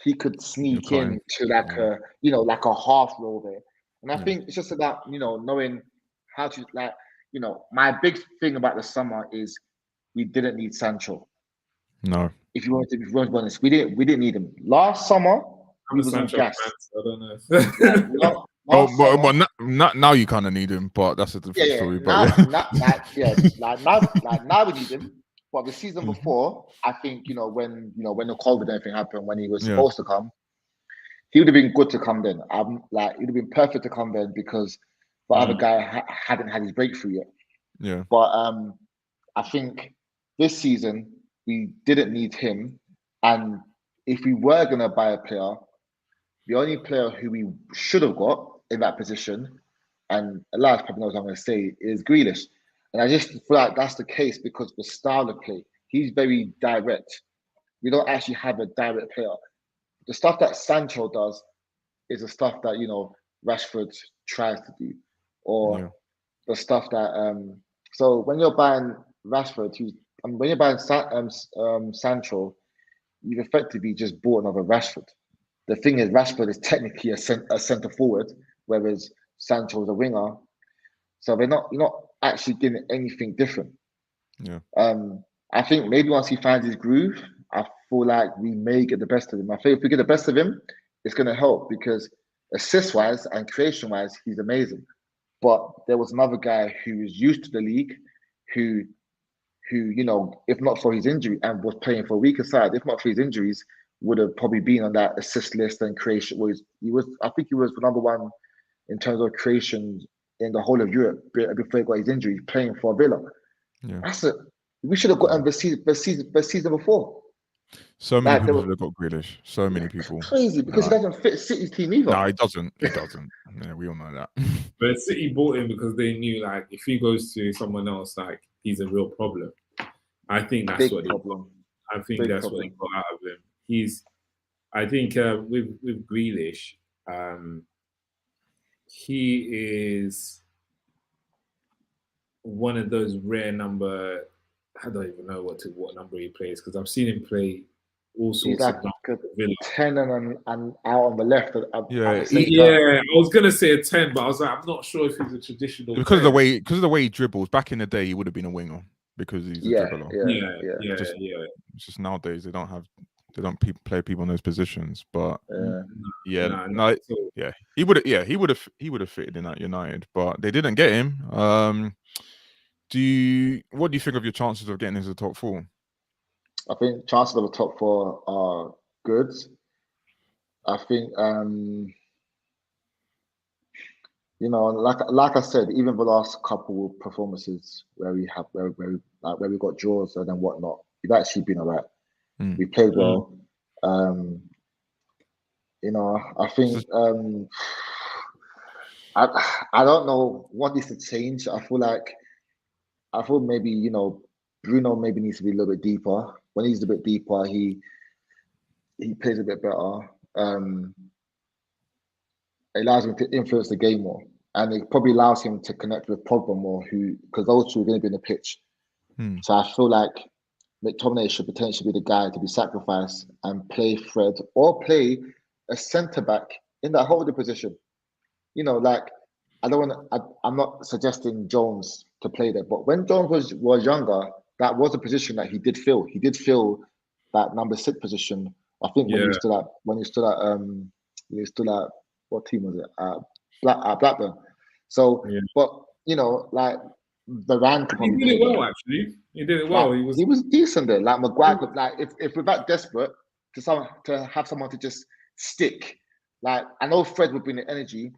he could sneak in to like a, you know, like a half role there. And I think it's just about, you know, knowing how to, like, you know, my big thing about the summer is we didn't need Sancho. No. If you want to be honest, we didn't need him. Last summer, I'm a Sancho fan, so I don't know. But now you kind of need him, but that's a different story. But now we need him. But the season before, I think, you know, when the COVID and everything happened, when he was supposed to come, he would have been good to come then. It would have been perfect to come then, because the other guy hadn't had his breakthrough yet. Yeah. But I think this season we didn't need him, and if we were gonna buy a player, the only player who we should have got in that position, and Elias probably knows what I'm going to say, is Grealish. And I just feel like that's the case because the style of play, he's very direct. We don't actually have a direct player. The stuff that Sancho does is the stuff that, you know, Rashford tries to do, or the stuff that. So when you're buying Rashford, when you're buying Sancho, you've effectively just bought another Rashford. The thing is, Rashford is technically a centre forward, whereas Sancho is a winger. So you're not actually giving anything different. Yeah. I think maybe once he finds his groove, I feel like we may get the best of him. I think if we get the best of him, it's going to help, because assist-wise and creation-wise, he's amazing. But there was another guy who was used to the league, who, you know, if not for his injury, and was playing for a weaker side, if not for his injuries, would have probably been on that assist list and creation. I think he was the number one in terms of creation in the whole of Europe before he got his injury, playing for Villa. Yeah. That's it. We should have got him the season before. So many people should have got Grealish. So many people. Crazy, because he doesn't fit City's team either. No, he doesn't. He doesn't. Yeah, we all know that. But City bought him because they knew, like, if he goes to someone else, like, he's a real problem. I think that's what they got. I think that's what they got out of him. I think with Grealish, he is one of those rare number. I don't even know what number he plays, because I've seen him play all sorts of numbers. 10 and out on the left. I was gonna say a 10, but I was like, I'm not sure if he's a traditional. Because of the way he dribbles. Back in the day, he would have been a winger because he's a dribbler. It's just nowadays they don't play people in those positions. But he would have fitted in at United, but they didn't get him. What do you think of your chances of getting into the top four? I think chances of the top four are good. I think you know, like I said, even the last couple of performances where we got draws and then whatnot, we've actually been alright. We played well. You know, I think I don't know what needs to change. I feel maybe, you know, Bruno maybe needs to be a little bit deeper. When he's a bit deeper, he plays a bit better. It allows him to influence the game more, and it probably allows him to connect with Pogba more, because those two are going to be in the pitch. So I feel like McTominay should potentially be the guy to be sacrificed and play Fred or play a centre back in that holding position. You know, like I don't want to. I'm not suggesting Jones to play there, but when Jones was younger, that was a position that he did fill. He did fill that number 6 position. I think when he stood at what team was it? Blackburn. So, but you know, like Varane could probably He did it well, actually. He did it well. Like, he was decent there. Like Maguire could, like if we're that desperate to have someone to just stick, like I know Fred would bring the energy,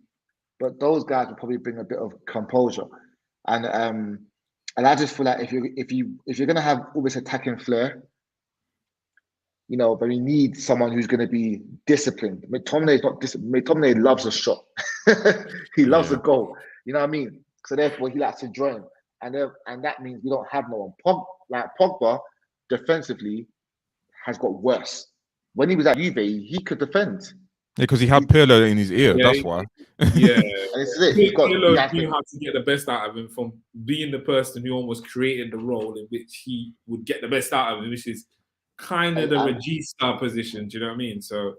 but those guys would probably bring a bit of composure. And I just feel like if you're gonna have all this attacking flair, you know, but we need someone who's going to be disciplined. McTominay is not disciplined. McTominay loves a shot. He loves a goal. You know what I mean? So therefore, he likes to join, and that means we don't have no one. Pogba, defensively, has got worse. When he was at Juve, he could defend. Yeah, because he had Pirlo in his ear. That's why. Yeah, and this is it. Pirlo knew how to get the best out of him from being the person who almost created the role in which he would get the best out of him, which is kind of the regista position. Do you know what I mean? So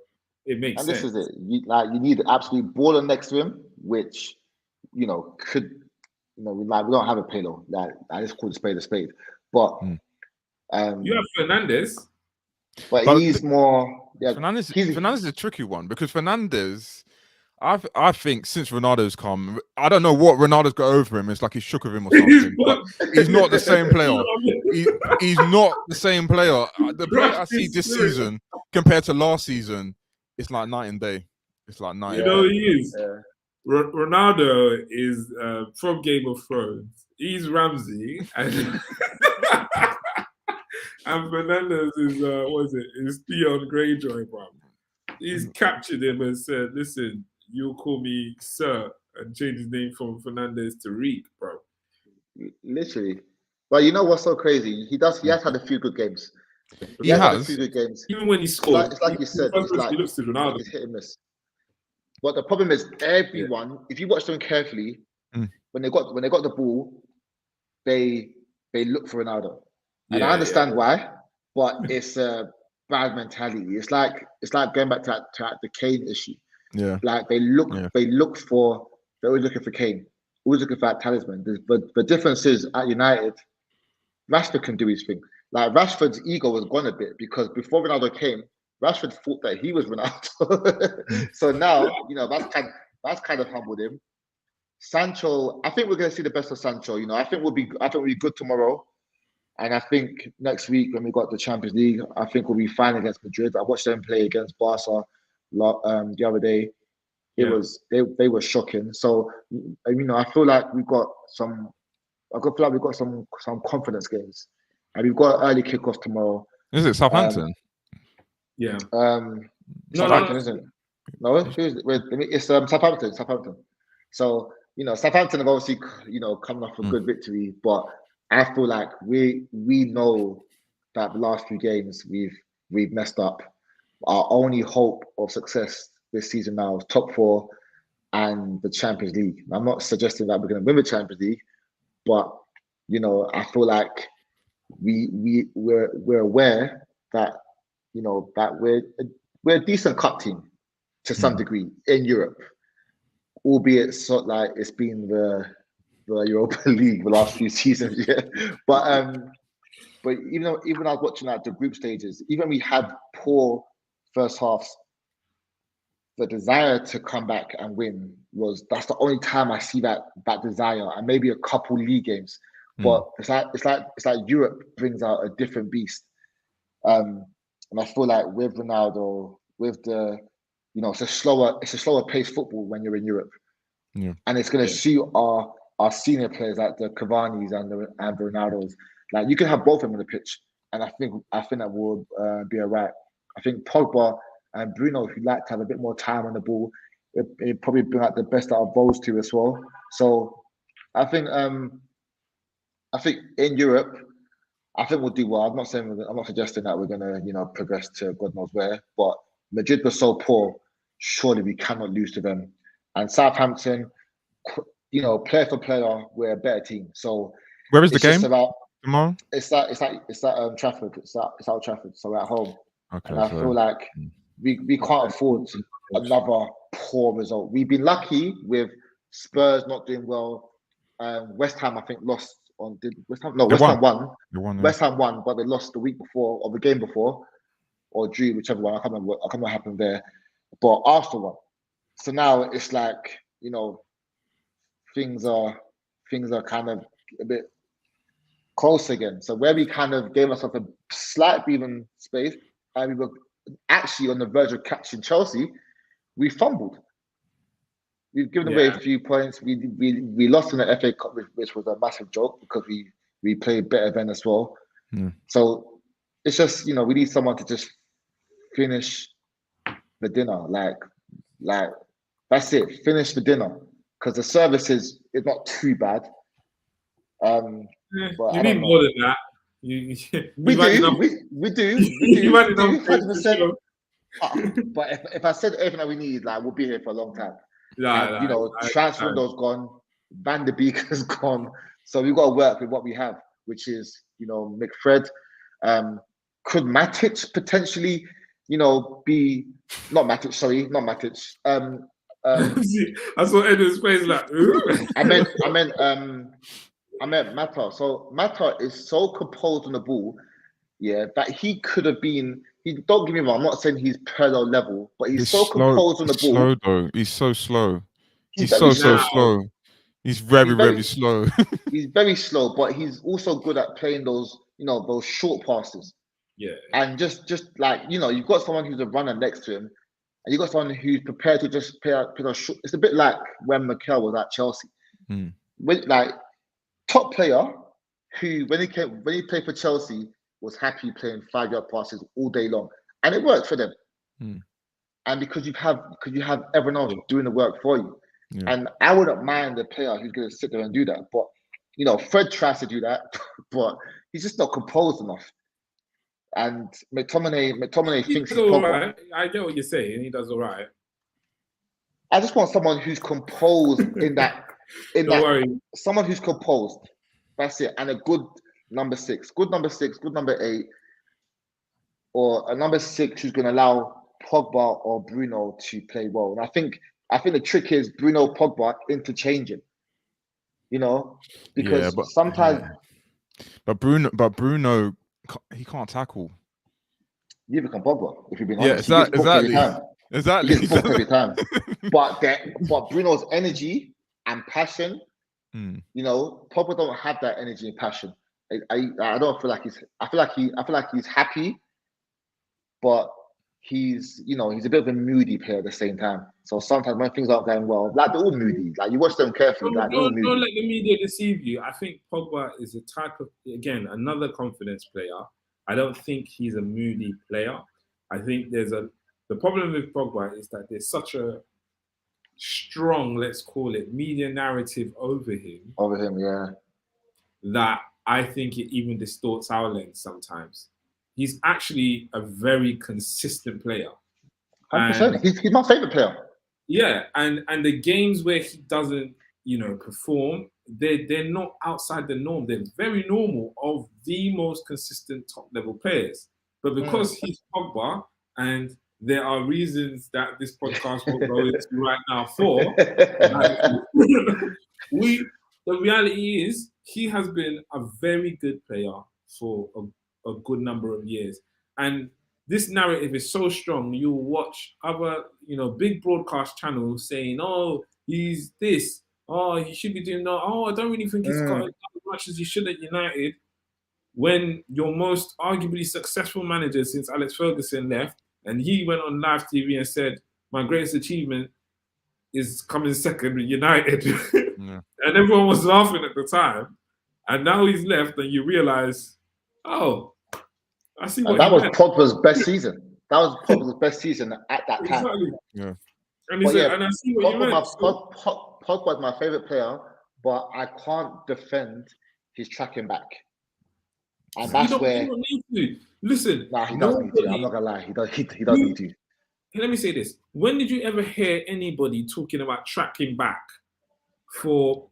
it makes sense. And this is it. You need an absolute baller next to him, which, you know, could, you know, we don't have a Pirlo. Like, I just call a spade. But you have Fernandes. But he's more. Yeah, Fernandes is a tricky one because Fernandes, I think since Ronaldo's come, I don't know what Ronaldo's got over him. It's like he shook of him or something. But he's not the same player. He's not the same player. The player I see this season compared to last season, it's like night and day. It's like night. You know he is. Yeah. Ronaldo is from Game of Thrones. He's Ramsay and. And Fernandes is what is it? Is Theon Greyjoy, bro. He's captured him and said, "Listen, you'll call me Sir," and change his name from Fernandes to Reek, bro. Literally. But you know what's so crazy? He has had a few good games. He has had a few good games. Even when he scored, it's like you said, it's hit and miss. But the problem is, everyone, if you watch them carefully, when they got the ball, they look for Ronaldo. And I understand why, but it's a bad mentality. It's like going back to the Kane issue. Yeah. Like they're always looking for Kane, always looking for that talisman. But the difference is at United, Rashford can do his thing. Like Rashford's ego was gone a bit because before Ronaldo came, Rashford thought that he was Ronaldo. So now, you know, that's kind of humbled him. Sancho, I think we're going to see the best of Sancho. You know, I think we'll be good tomorrow. And I think next week when we got the Champions League, I think we'll be fine against Madrid. I watched them play against Barca the other day. They were shocking. So, you know, I feel like we've got some confidence games, and we've got an early kickoff tomorrow. Is it Southampton? Southampton isn't. No, it's Southampton. Southampton. So, you know, Southampton have obviously, you know, coming off a good victory, but I feel like we know that the last few games we've messed up. Our only hope of success this season now is top 4 and the Champions League. I'm not suggesting that we're going to win the Champions League, but you know, I feel like we're aware that, you know, that we're a decent cup team to some degree in Europe, albeit sort of like it's been the Europa League the last few seasons, But even I was watching like the group stages, even we had poor first halves, the desire to come back and win that's the only time I see that desire, and maybe a couple league games. But it's like Europe brings out a different beast. And I feel like with Ronaldo, with the, you know, it's a slower paced football when you're in Europe. Yeah. And it's gonna suit our senior players like the Cavani's and the Ronaldos. Like you can have both of them on the pitch. and I think that will be alright. I think Pogba and Bruno, if you like to have a bit more time on the ball, it probably bring out the best out of those two as well. So I think in Europe, I think we'll do well. I'm not suggesting that we're gonna progress to God knows where, but Madrid were so poor. Surely we cannot lose to them. And Southampton, player for player, we're a better team. So Where is the it's game just about tomorrow? it's that Trafford. It's Old Trafford. So we're at home, Okay, and I feel like we can't afford another poor result. We've been lucky with Spurs not doing well. West Ham, I think, lost on. Did West Ham? No, West Ham won. West Ham won, but they lost the week before or the game before, or drew, whichever one. I can't remember what happened there. But Arsenal won. So now it's like things are kind of a bit close again. So where we kind of gave ourselves a slight breathing space, and we were actually on the verge of catching Chelsea, we fumbled. We've given away a few points. We lost in the FA Cup, which was a massive joke because we played better then as well. So it's just we need someone to just finish the dinner, like that's it. Finish the dinner because the service is not too bad. But you need more than that. We do. 100%. But if I said everything that we need, we'll be here for a long time. Transfer window's gone, Van de Beek has gone, so we've got to work with what we have, which is McFred. Could Matic potentially be not Matic? Sorry, not Matic. I saw Edward's face like. I meant Mata. So Mata is so composed on the ball, that he could have been. Don't get me wrong. I'm not saying he's parallel level, but he's so composed on the ball. Slow though. He's so slow. He's so slow. He's very slow. He's very slow, but he's also good at playing those short passes. Yeah. And just you've got someone who's a runner next to him, and you've got someone who's prepared to just play a short. It's a bit like when Mikel was at Chelsea. Top player who when he played for Chelsea was happy playing 5-yard passes all day long, and it worked for them. And because you have everyone else doing the work for you, and I wouldn't mind a player who's going to sit there and do that. But Fred tries to do that, but he's just not composed enough. And McTominay thinks he's all right. I get what you're saying. He does all right. I just want someone who's composed someone who's composed. That's it, and a good number 6, good number 8, or a number 6 who's going to allow Pogba or Bruno to play well. And I think the trick is Bruno Pogba interchanging. Because sometimes. But Bruno, he can't tackle. Neither can Pogba, if you've been honest. Exactly. He gets booked every time. But Bruno's energy and passion, Pogba don't have that energy and passion. I don't feel like he's. I feel like he's happy, but he's a bit of a moody player at the same time. So sometimes when things aren't going well, they're all moody. You watch them carefully. Don't let the media deceive you. I think Pogba is a type of another confidence player. I don't think he's a moody player. I think the problem with Pogba is that there's such a strong, let's call it, media narrative over him. That I think it even distorts our lens sometimes. He's actually a very consistent player. 100%. He's my favorite player. Yeah, and the games where he doesn't, perform, they're not outside the norm. They're very normal of the most consistent top level players. But because he's Pogba, and there are reasons that this podcast will go into right now for, the reality is he has been a very good player for a good number of years. And this narrative is so strong, you'll watch other, big broadcast channels saying, oh, he's this, oh, he should be doing that, oh, I don't really think he's got as much as he should at United. When your most arguably successful manager since Alex Ferguson left, and he went on live TV and said, my greatest achievement is coming second with United. And everyone was laughing at the time. And now he's left and you realize, oh, I see And what that you was meant. Pogba's best season. That was Pogba's best season at that time. Exactly. Yeah. And he But said, yeah, and I see what you meant. Pogba's my favorite player, but I can't defend his tracking back. And that's you where don't need to. Listen, he does need to. I'm not gonna lie, he does need to. Let me say this. When did you ever hear anybody talking about tracking back for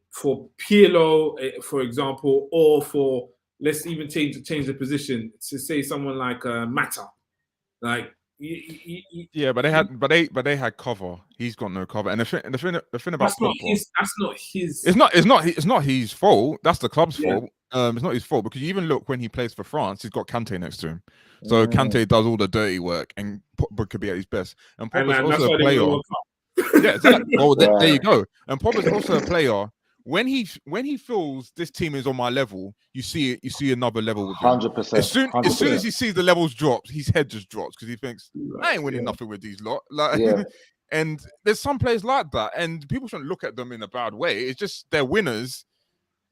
Pirlo, for example, or for, let's even change the position to say someone like Mata? Like, Yeah, but they had cover. He's got no cover. And the thing about that's not Pogba, his. it's not his fault. That's the club's Yeah. fault. It's not his fault because you even look when he plays for France, he's got Kante next to him. So Kante does all the dirty work, and Pogba could be at his best. And Pogba's also a player. Yeah, exactly. Well, there you go. And Pogba's also a player. When he feels this team is on my level, you see another level with him. 100%. As soon as he sees the levels drop, his head just drops because he thinks, I ain't winning nothing with these lot. Like, and there's some players like that, and people shouldn't look at them in a bad way. It's just they're winners,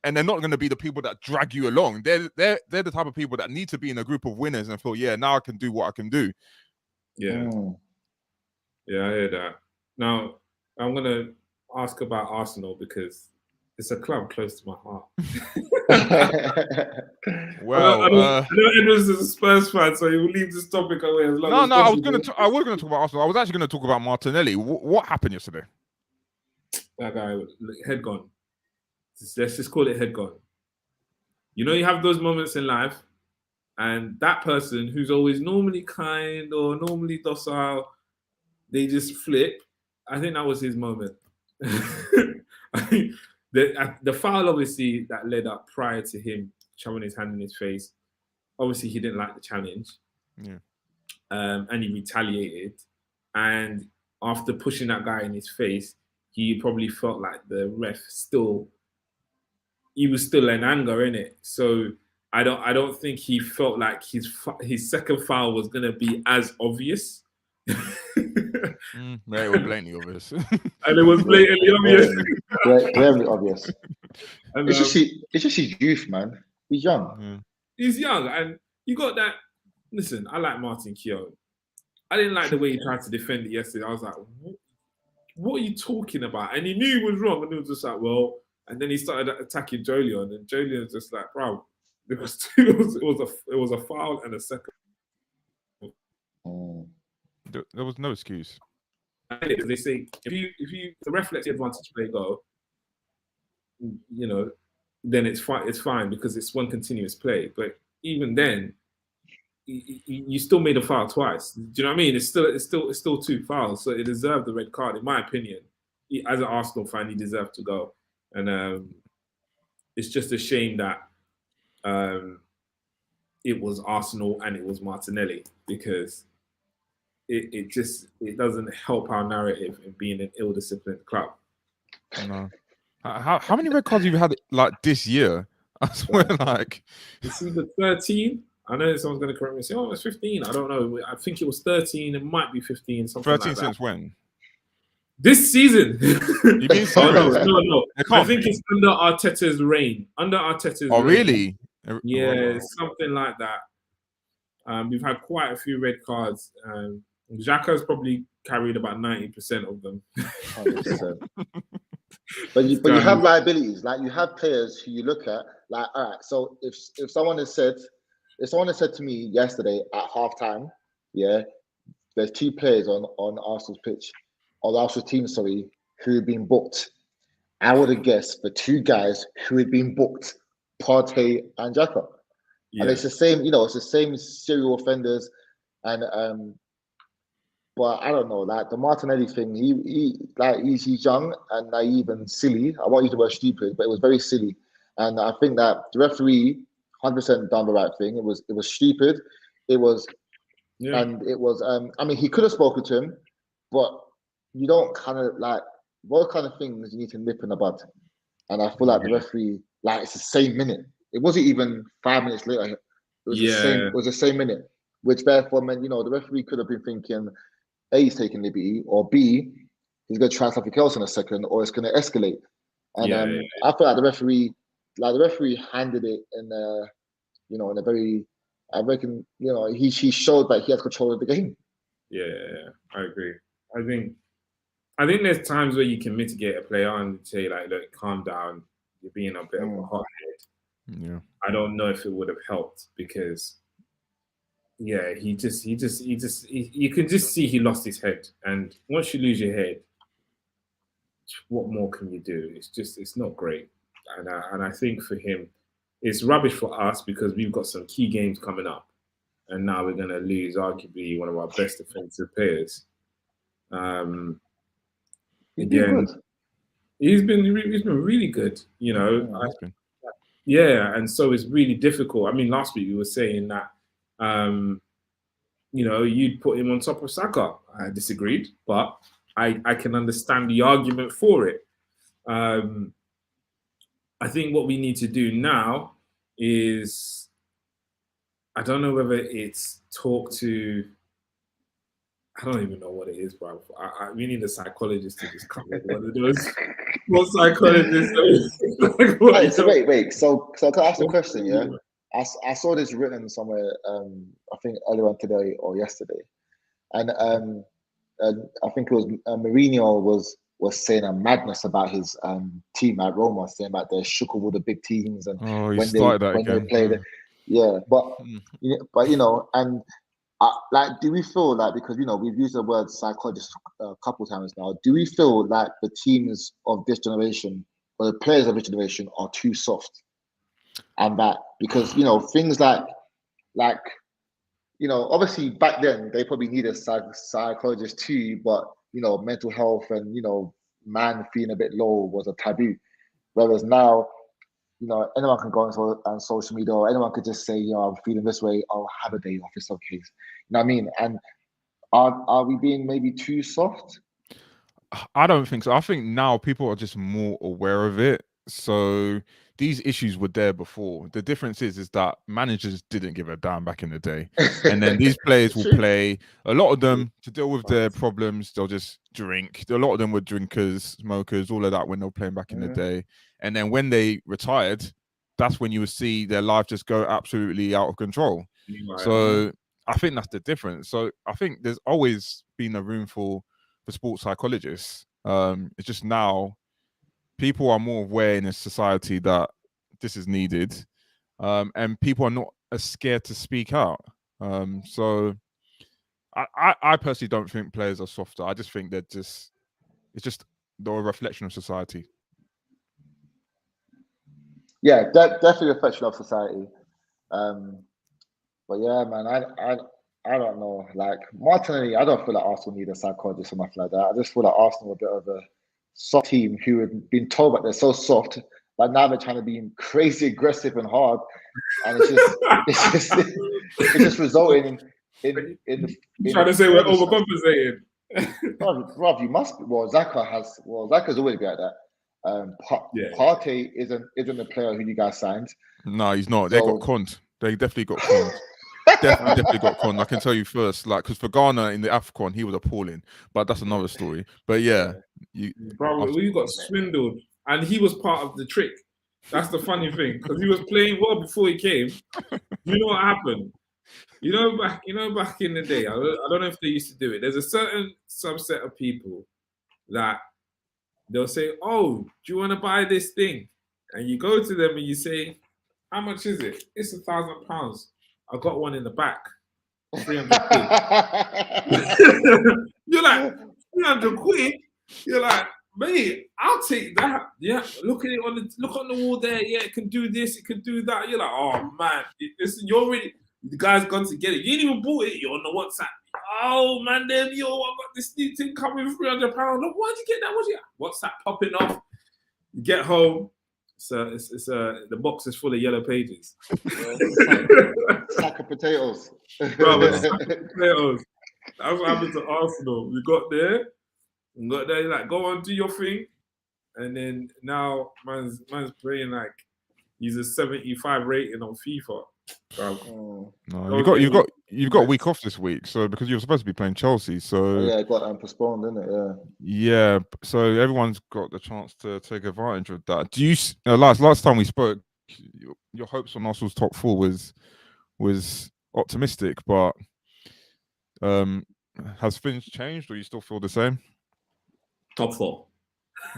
and they're not going to be the people that drag you along. They're the type of people that need to be in a group of winners and feel, yeah, now I can do what I can do. Yeah. Yeah, I hear that. Now, I'm going to ask about Arsenal because it's a club close to my heart. Well, I know Edwards is a Spurs fan, so he will leave this topic away as long as I was possible. going to talk about Arsenal. I was actually going to talk about Martinelli. What happened yesterday? That guy, head gone. Let's just call it head gone. You know, you have those moments in life, and that person who's always normally kind or normally docile, they just flip. I think that was his moment. The foul, obviously, that led up prior to him shoving his hand in his face. Obviously, he didn't like the challenge. Yeah. And he retaliated. And after pushing that guy in his face, he probably felt like the ref he was still in anger, innit? So I don't think he felt like his second foul was gonna be as obvious. It was blatantly obvious. And it was blatantly obvious. Very obvious. And, it's just his youth, man. He's young. Yeah. He's young, and you got that. Listen, I like Martin Keown. I didn't like the way he tried to defend it yesterday. I was like, what are you talking about? And he knew he was wrong, and he was just like, well. And then he started attacking Jolion, and Jolion was just like, bro, it was a foul and a second. There was no excuse. They say if you the ref lets the advantage play go, you know, then it's fine. It's fine because it's one continuous play. But even then, you still made a foul twice. Do you know what I mean? It's still two fouls, so it deserved the red card, in my opinion. As an Arsenal fan, he deserved to go. And it's just a shame that it was Arsenal and it was Martinelli, because it doesn't help our narrative in being an ill-disciplined club. No. How many red cards have you had like this year? I swear, like it's either 13. I know someone's going to correct me and say, "Oh, it's 15." I don't know. I think it was 13. It might be 15. Something 13 like that. since when? This season. You mean no. I think it's under Arteta's reign. Under Arteta's reign. Oh, really? Yeah, something like that. We've had quite a few red cards. Xhaka's probably carried about 90% of them. 100%. But you have liabilities. Like, you have players who you look at. Like, all right. So if someone has said to me yesterday at halftime, yeah, there's two players on Arsenal's pitch, or the Arsenal team, sorry, who had been booked. I would have guessed the two guys who had been booked, Partey and Xhaka. Yeah. And it's the same, it's the same serial offenders. And but I don't know, like the Martinelli thing, he's young and naive and silly. I won't use the word stupid, but it was very silly. And I think that the referee 100% done the right thing. It was stupid. It was, and it was. I mean, he could have spoken to him, but you don't kind of like what kind of things you need to nip in the bud. And I feel like the referee, like, it's the same minute. It wasn't even 5 minutes later. It was the same. It was the same minute, which therefore meant the referee could have been thinking, A, he's taking liberty, or B, he's going to try something else in a second, or it's going to escalate. And I feel like the referee handled it in a very I reckon, he showed that he has control of the game. Yeah, I agree. I think there's times where you can mitigate a player and say like, look, calm down. You're being a bit of a hothead. Yeah. I don't know if it would have helped because, yeah, you can just see he lost his head. And once you lose your head, what more can you do? It's not great. And I think for him, it's rubbish for us because we've got some key games coming up. And now we're going to lose arguably one of our best defensive players. He's been good. He's been really good, and so it's really difficult. I mean, last week we were saying that, you'd put him on top of Saka. I disagreed, but I can understand the argument for it. I think what we need to do now is, I don't know whether it's talk to, I don't even know what it is, bro. We need a psychologist to just come with one of those. What psychologist? Wait. So can I ask a question? Yeah, I saw this written somewhere. I think earlier on today or yesterday, and I think it was Mourinho was saying a madness about his team at Roma, saying about they're shook with the big teams and when they played. Yeah, but and. Do we feel like, because we've used the word psychologist a couple times now, do we feel like the teams of this generation or the players of this generation are too soft? And that because things like obviously back then they probably needed psychologists too, but mental health and man feeling a bit low was a taboo, whereas now anyone can go on social media, or anyone could just say, I'm feeling this way, I'll have a day off, it's okay. You know what I mean? And are we being maybe too soft? I don't think so. I think now people are just more aware of it. So these issues were there before. The difference is that managers didn't give a damn back in the day. And then these players will play. A lot of them, to deal with their problems, they'll just drink. A lot of them were drinkers, smokers, all of that when they were playing back in the day. And then when they retired, that's when you would see their life just go absolutely out of control. So I think that's the difference. So I think there's always been a room for sports psychologists. It's just now people are more aware in a society that this is needed, and people are not as scared to speak out. So I personally don't think players are softer. I just think they're it's just a reflection of society. Yeah, definitely a reflection of society. But yeah, man, I don't know. Like Martinelli, I don't feel like Arsenal need a psychologist or nothing like that. I just feel like Arsenal are a bit of a soft team who have been told that they're so soft, but now they're trying to be crazy aggressive and hard, and it's just resulting in trying to say we're overcompensating. Rob, you must be. Zaka's always good at that. Partey isn't the player who you guys signed. No, he's not. They got conned. They definitely got conned. definitely got conned. I can tell you first, like, because for Ghana in the AFCON, he was appalling, but that's another story. But yeah, we got swindled, and he was part of the trick. That's the funny thing, because he was playing well before he came. You know what happened? Back in the day, I don't know if they used to do it. There's a certain subset of people that they'll say, "Oh, do you want to buy this thing?" And you go to them and you say, "How much is it?" "It's £1,000. I got one in the back, 300 quid." You're like, 300 quid? You're like, mate, I'll take that. Yeah, look on the wall there. Yeah, it can do this, it can do that. You're like, oh man, you're already. The guy's gone to get it. You ain't even bought it. You're on the WhatsApp. Oh man, I got this new thing coming, £300. Look, why'd you get that? WhatsApp popping off. You get home. So it's the box is full of yellow pages. Sack of potatoes. Bro, sack of potatoes. That's what happened to Arsenal. We got there, like, go on, do your thing. And then now man's playing like he's a 75 rating on FIFA. No, you've got a week off this week, so because you're supposed to be playing Chelsea, so it got postponed, didn't it? Yeah, so everyone's got the chance to take advantage of that. Do you last time we spoke, your hopes on Arsenal's top four was optimistic, but has things changed, or you still feel the same? Top 4.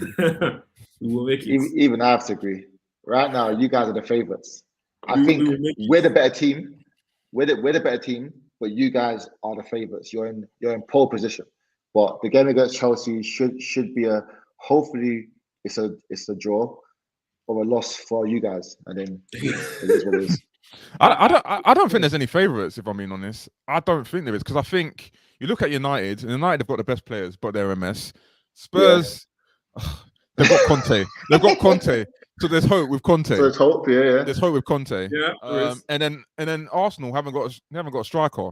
We will make it. Even I have to agree. Right now, you guys are the favourites. I We think will make it. we're the better team. We're the better team, but you guys are the favourites. You're in pole position. But the game against Chelsea should be hopefully it's a draw or a loss for you guys, and then it is what it is. I don't think there's any favourites, if I'm being honest. I don't think there is, because I think you look at United, and United have got the best players, but they're a mess. Spurs, they've got Conte. They've got Conte. So there's hope with Conte. So there's hope, yeah. There's hope with Conte. Yeah. And then Arsenal haven't got a striker.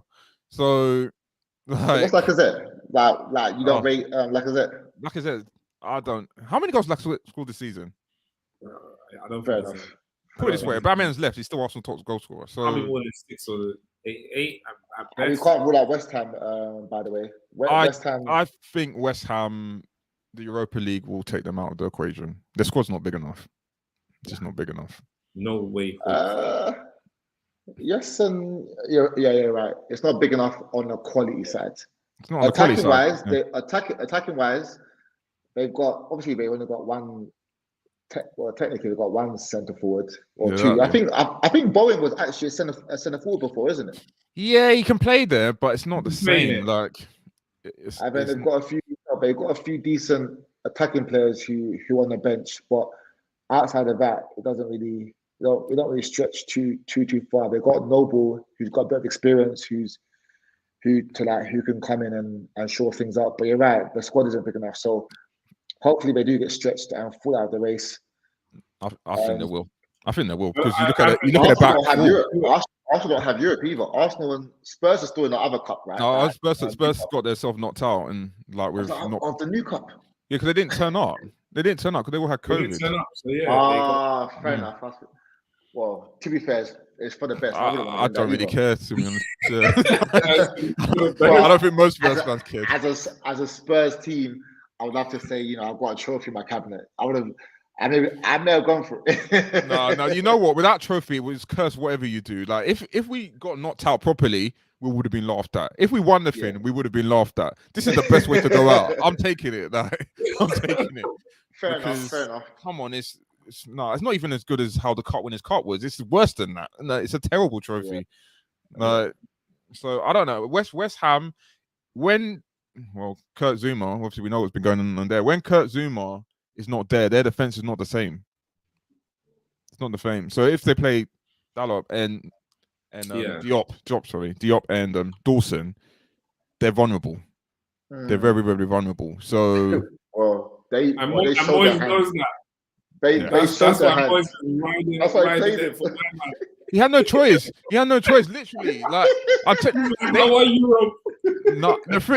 So What's Lacazette? Like you don't rate Lacazette? Lacazette, I don't. How many goals Lacazette scored this season? I don't Fair think enough. Put it this way, Batman's left. He's still Arsenal top goal scorer. So probably more than 6 or 8 at And we best. can't rule out West Ham, by the way. West Ham. I think West Ham, the Europa League, will take them out of the equation. Their squad's not big enough. It's just not big enough. No way. Yes, and you're right. It's not big enough on the quality side. It's not on the quality Attacking side. wise, attacking wise, they've only got one. Technically, they've got one centre forward or two. I think Bowen was actually a centre forward before, isn't it? Yeah, he can play there, but it's not the same. Like, they've got a few decent attacking players who on the bench, but outside of that, it doesn't really. We don't really stretch too far. They've got Noble, who's got a bit of experience, who can come in and shore things up. But you're right, the squad isn't big enough. So hopefully they do get stretched and fall out of the race. I think they will. I think they will, because you look at the back. Arsenal don't have Europe either. Arsenal and Spurs are still in the other cup, right? No, Spurs got themselves knocked out, and with of the new cup. Yeah, because they didn't turn up. They didn't turn up because they all had COVID. They didn't turn up, so yeah. Fair enough. Well, to be fair, it's for the best. I don't really care, to be honest. I don't think most Spurs fans care. As a Spurs team, I would love to say, I've got a trophy in my cabinet. I've never gone for it. No. You know what? With that trophy, it was cursed. Whatever you do, like if we got knocked out properly, we would have been laughed at. If we won the thing, we would have been laughed at. This is the best way to go out. I'm taking it. Like, I'm taking it. Fair enough. Come on, it's not even as good as how the cup winners' cup was. It's worse than that. No, it's a terrible trophy. So I don't know. West Ham, Kurt Zuma, obviously we know what's been going on there. When Kurt Zuma is not there, their defense is not the same. It's not the same. So if they play Diop and Diop and Dawson, they're vulnerable. They're very, very vulnerable. So They Moyes knows that. That's why he played it. He had no choice. Literally. Like,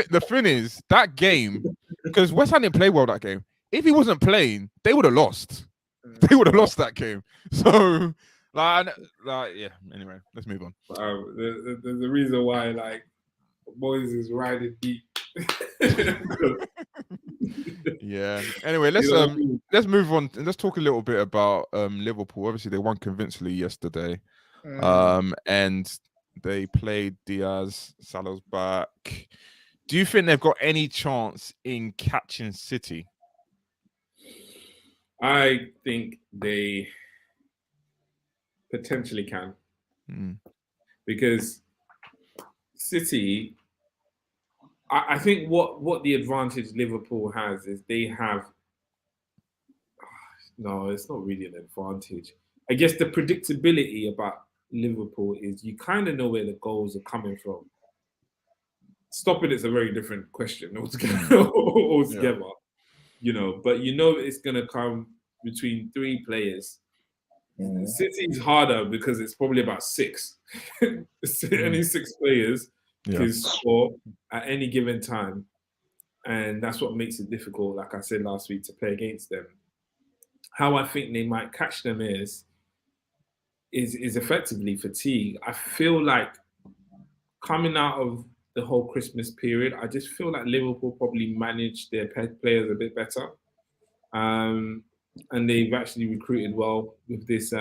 the thing is, that game, because West Ham didn't play well that game. If he wasn't playing, they would have lost. They would have lost that game. So, yeah. Anyway, let's move on. There's a reason why, Moyes is riding deep. Yeah. Anyway, let's move on. Let's talk a little bit about Liverpool. Obviously, they won convincingly yesterday, and they played Diaz. Salah's back. Do you think they've got any chance in catching City? I think they potentially can, because City. I think what the advantage Liverpool has is they have. No, it's not really an advantage. I guess the predictability about Liverpool is you kind of know where the goals are coming from. Stopping it's a very different question altogether. But it's going to come between 3 players. City's harder because it's probably about 6. Only 6 players can score at any given time, and that's what makes it difficult, like I said last week, to play against them. How I think they might catch them is effectively fatigue. I feel like coming out of the whole Christmas period, I just feel like Liverpool probably managed their players a bit better, and they've actually recruited well with this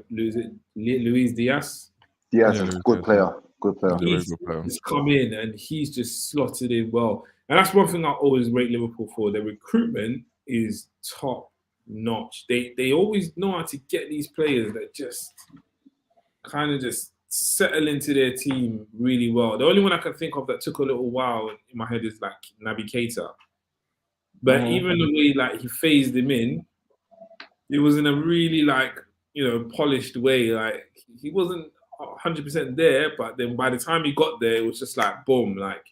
Luis Diaz. Yeah, Yeah, it's a Luis good Diaz, player. Good player. Yeah. He's come in and he's just slotted in well. And that's one thing I always rate Liverpool for. Their recruitment is top notch. They always know how to get these players that just kind of just settle into their team really well. The only one I can think of that took a little while in my head is like Naby Keita. But even the way like he phased him in, it was in a really like, polished way. Like he wasn't 100% there, but then by the time he got there, it was just like boom, like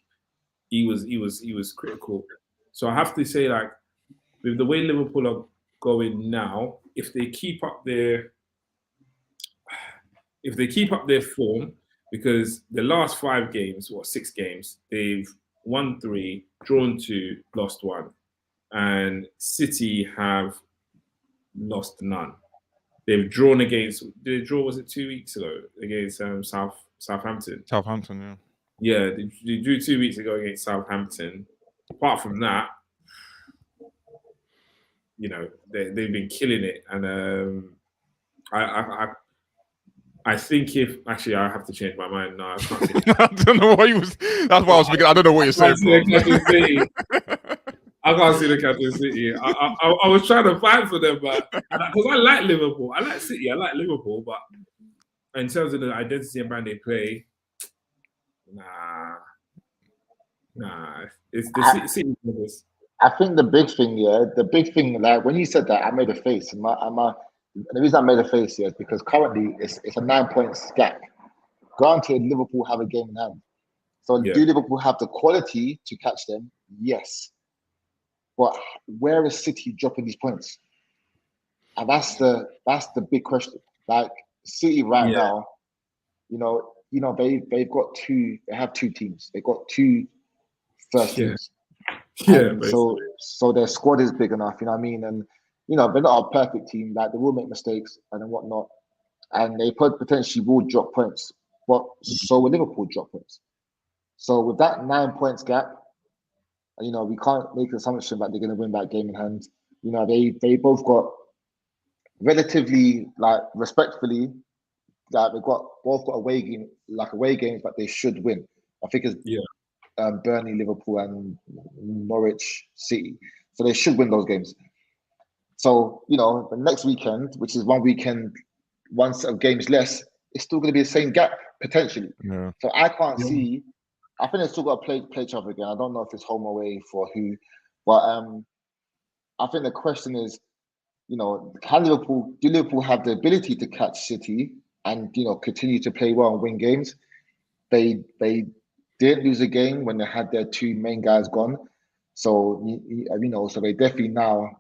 he was critical. So I have to say, like, with the way Liverpool are going now, if they keep up their form, because the last 5 games or 6 games, they've won 3, drawn 2, lost 1, and City have lost none. They've drawn against. The draw was it 2 weeks ago against Southampton. Southampton, yeah. Yeah, they drew 2 weeks ago against Southampton. Apart from that, they've been killing it, and I think if actually I have to change my mind now. I can't see. I don't know what you was. That's what I was thinking. I don't know what you're saying, bro. I can't see the Captain City. I was trying to fight for them, but because I like Liverpool, I like City, I like Liverpool, but in terms of the identity and brand they play, nah, it's the City brothers. I think the big thing, like when you said that, I made a face. And the reason I made a face here is because currently it's a 9 points gap. Granted, Liverpool have a game in hand. So do Liverpool have the quality to catch them? Yes. But where is City dropping these points? And that's the big question. Like City now, they've got two. They have 2 teams. They've got 2 first teams. Yeah. So their squad is big enough. You know what I mean? And they're not a perfect team. Like they will make mistakes and whatnot, and they potentially will drop points. But so will Liverpool drop points. So with that 9 points gap, we can't make an assumption that they're going to win that game in hand. They both got relatively, like, respectfully, like both got away games, but they should win. I think it's Burnley, Liverpool, and Norwich City, so they should win those games. So the next weekend, which is one set of games less, it's still going to be the same gap potentially. Yeah. So I can't see. I think they still got to play each other again. I don't know if it's home or away for who, but I think the question is, do Liverpool have the ability to catch City and continue to play well and win games? They didn't lose a game when they had their 2 main guys gone, so so they definitely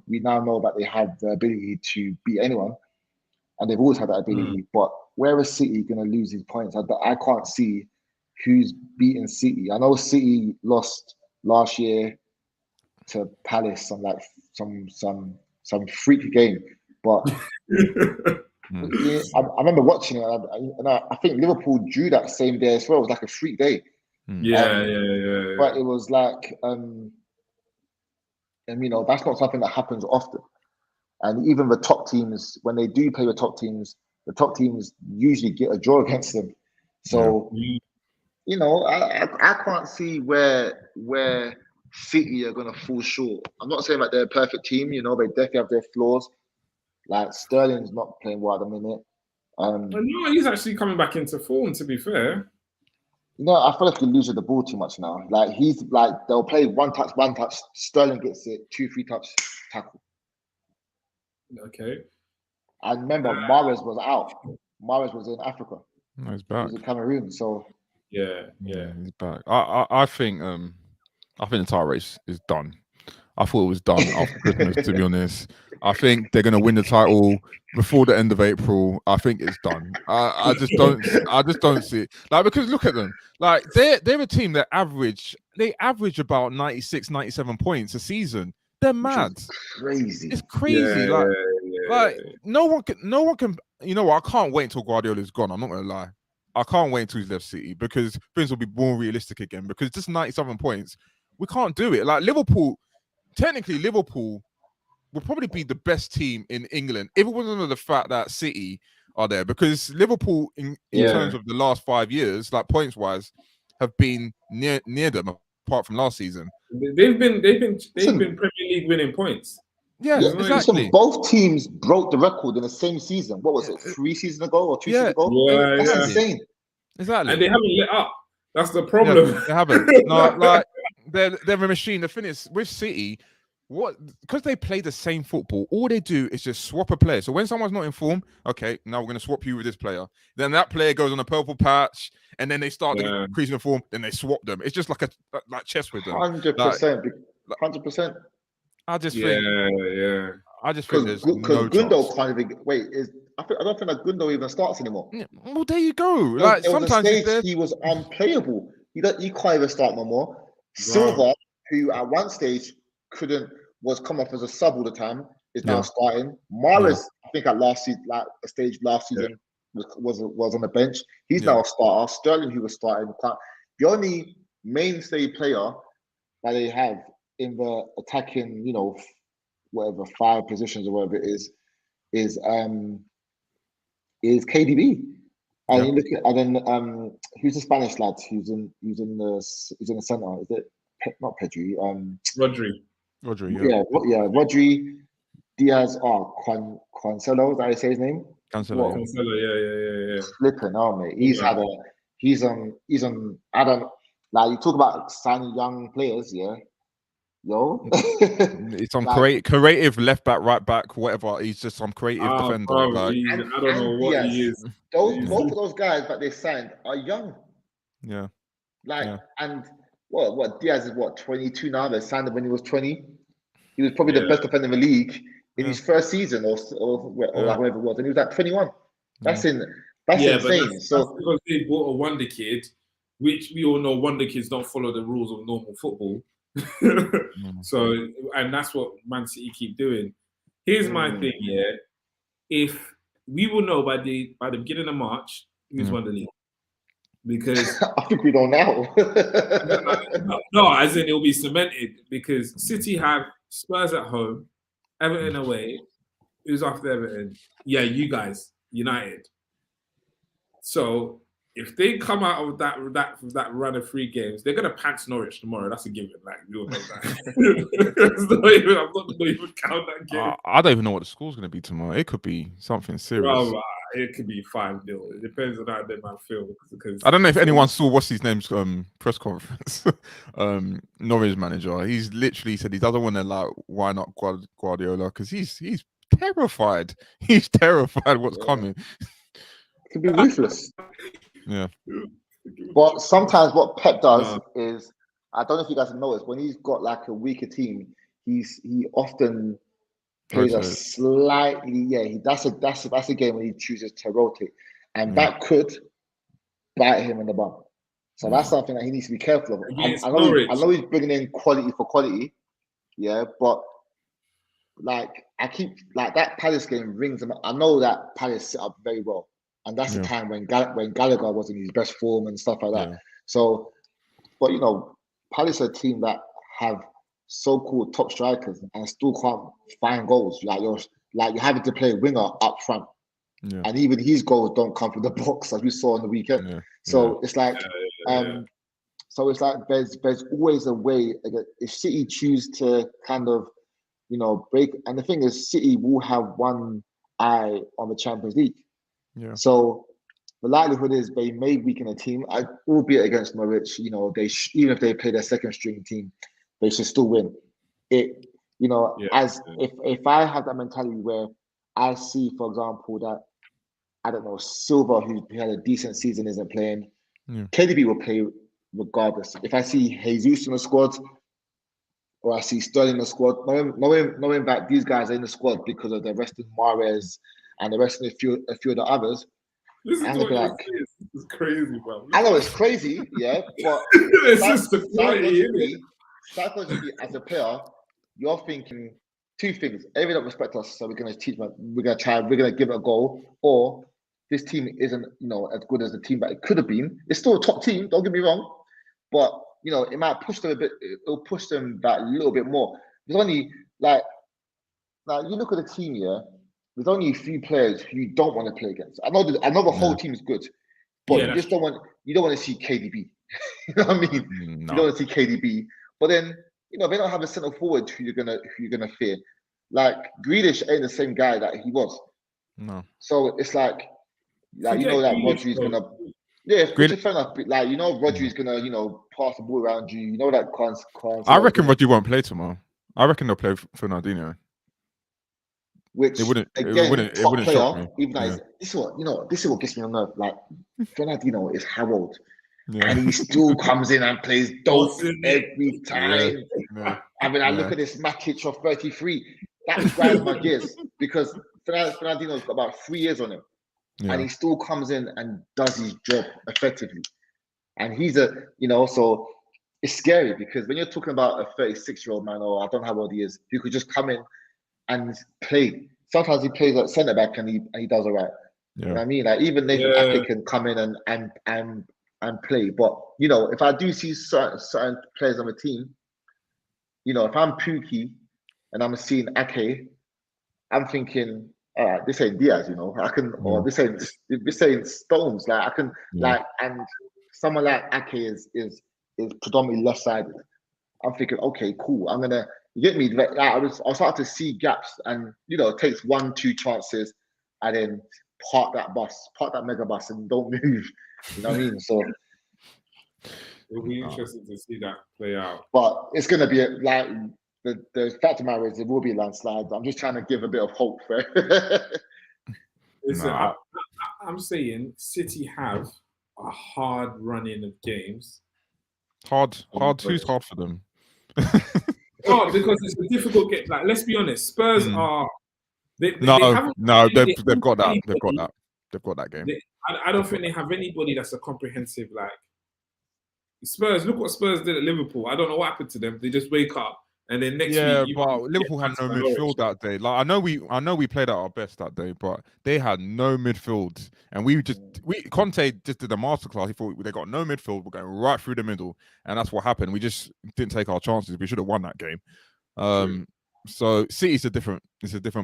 we now know that they have the ability to beat anyone, and they've always had that ability. But where is City going to lose these points? I can't see who's beating City. I know City lost last year to Palace on like some freak game, but I remember watching it, and I think Liverpool drew that same day as well. It was like a freak day. Yeah. But it was like, and that's not something that happens often. And even the top teams, when they do play the top teams usually get a draw against them. So, I can't see where City are going to fall short. I'm not saying that they're a perfect team. They definitely have their flaws. Like Sterling's not playing well at the minute. No, he's actually coming back into form, to be fair. I feel like he loses the ball too much now. Like he's like they'll play one touch. Sterling gets it, 2-3 touch tackle. Okay. I remember Mahrez was out. Mahrez was in Africa. No, he's back. He's in Cameroon. So yeah, he's back. I think the title race is done. I thought it was done after Christmas, to be honest. I think they're going to win the title before the end of April. I think it's done. I just don't see it. Like, because look at them. Like, they're a team that average about 96, 97 points a season. They're mad. Crazy. It's crazy. Like no one can. You know what? I can't wait until Guardiola's gone. I'm not going to lie. I can't wait until he's left City, because things will be more realistic again. Because just 97 points, we can't do it. Like Liverpool. Technically, Liverpool will probably be the best team in England if it wasn't for the fact that City are there, because Liverpool, in terms of the last 5 years, like points wise, have been near them apart from last season. They've been Premier League winning points. Yeah, exactly. Listen, both teams broke the record in the same season. What was it, 3 seasons ago or 2 seasons ago? Yeah, that's insane. Exactly. And they haven't let up. That's the problem. Yeah, they haven't. No, like they're a machine. The thing is, with City, because they play the same football, all they do is just swap a player. So when someone's not in form, okay, now we're going to swap you with this player. Then that player goes on a purple patch, and then they start increasing the form. Then they swap them. It's just like chess with them. 100%. 100%. I just think. I just think there's no Gundo chance. can't even wait. I don't think that Gundo even starts anymore. Yeah, well, there you go. Like sometimes was a stage he was unplayable. He can't even start no more. Bro. Silva, who at one stage was come off as a sub all the time, is now starting. Mahrez, I think at last season, was on the bench. He's now a starter. Sterling, who was starting, the only mainstay player that they have in the attacking, whatever 5 positions or whatever it is KDB. And you look at, and then who's the Spanish lad who's in the center? Is it not Pedri? Rodri. Rodri, Diaz, Cancelo. Is that how you say his name? Cancelo. Yeah. Flipping, mate. He's on. I don't like you talk about signing young players, yeah. Yo, it's some creative left back, right back, whatever. He's just some creative defender. Bro, I don't know what he is. Both of those guys that they signed are young. Yeah. And what Diaz is 22 now. They signed him when he was 20. He was probably the best defender in the league in his first season or whatever it was, and he was at 21. That's insane. That's because they bought a wonder kid, which we all know wonder kids don't follow the rules of normal football. So, and that's what Man City keep doing. Here's my thing, if we will know by the beginning of March who's won the league, because I think we don't know. no, as in it'll be cemented, because City have Spurs at home, Everton away. Who's after Everton? Yeah, you guys, United. So if they come out of that run of 3 games, they're gonna pants Norwich tomorrow. That's a given. Like we all know that. I'm not gonna even count that game. I don't even know what the score's gonna be tomorrow. It could be something serious. Bro, it could be 5-0. It depends on how they might feel. Because I don't know if anyone saw what's his name's press conference. Norwich manager. He's literally said he doesn't want to wind up Guardiola because he's terrified. He's terrified what's coming. It could be ruthless. Yeah. But sometimes what Pep does is, I don't know if you guys have noticed, when he's got like a weaker team, he often plays a slightly that's a game when he chooses to rotate, and that could bite him in the bum. So that's something that he needs to be careful of. I know he's bringing in quality for quality, but I keep that Palace game rings him. I know that Palace set up very well. And that's the time when Gallagher was in his best form and stuff like that. Yeah. So, but Palace are a team that have so-called top strikers and still can't find goals. You're having to play a winger up front, and even his goals don't come from the box, as we saw on the weekend. Yeah. So it's like, so it's like there's always a way. If City choose to kind of, break, and the thing is, City will have one eye on the Champions League. Yeah. So the likelihood is they may weaken a team, albeit against Norwich. Even if they play their second string team, they should still win. If I have that mentality where I see, for example, that I don't know, Silva, who had a decent season, isn't playing. KDB will play regardless. If I see Jesus in the squad, or I see Sterling in the squad, knowing that these guys are in the squad because of the rest of Mahrez and the rest of a few of the others. This is what you're saying. It's crazy, bro. I know it's crazy, but it's just the quality. Psychologically, as a player, you're thinking 2 things. A, they don't respect us, so we're going to teach them. We're going to give it a go. Or this team isn't, as good as the team that it could have been. It's still a top team. Don't get me wrong, but it might push them a bit. It'll push them that a little bit more. There's only you look at the team, there's only a few players who you don't want to play against. I know the whole team is good, but Yeah, you just don't want to see KDB. You know what I mean? You No. don't want to see KDB. But then, they don't have a centre forward who you're gonna fear. Like Grealish ain't the same guy that he was. No. So it's like that Forget Rodri's Grealish, gonna bro. which is fair enough. But like Rodri's gonna pass the ball around you. You know that I reckon Rodri won't play tomorrow. I reckon they'll play Fernandinho. which It wouldn't top player. shock me. Even though this is what gets me on nerve. Like Fernandinho is how old? Yeah. And he still comes in and plays dope every time. Yeah. I mean, I look at this Matic of 33. That grinds my gears because Fernandinho's got about 3 years on him. Yeah. And he still comes in and does his job effectively. And he's so it's scary because when you're talking about a 36-year-old man, or I don't know how old he is, who could just come in and play. Sometimes he plays at centre back and he does all right. Yeah. You know what I mean? Like even Nathan Ake can come in and play. But if I do see certain players on the team, if I'm Pookie and I'm seeing Ake, I'm thinking, this ain't Diaz, I can, or this ain't Stones. Like I can, and someone like Ake is predominantly left-sided. I'm thinking, okay, cool. I'm gonna get me. Like, I'll start to see gaps, and it takes 1-2 chances, and then park that mega bus, and don't move. You know what I mean? So it'll be interesting to see that play out. But it's gonna be like the fact of the matter is, it will be a landslide. I'm just trying to give a bit of hope for it. Listen, I'm saying City have a hard running of games. Hard. Who's hard for them? Because it's a difficult game. Like, let's be honest, Spurs are. They've got that. They've got that game. I don't think they have anybody that's a comprehensive like. Spurs, look what Spurs did at Liverpool. I don't know what happened to them. They just wake up and then next week. But Liverpool had no midfield that day. Like I know we played at our best that day, but they had no midfield, and Conte just did a masterclass. He thought they got no midfield. We're going right through the middle, and that's what happened. We just didn't take our chances. We should have won that game. So City's a different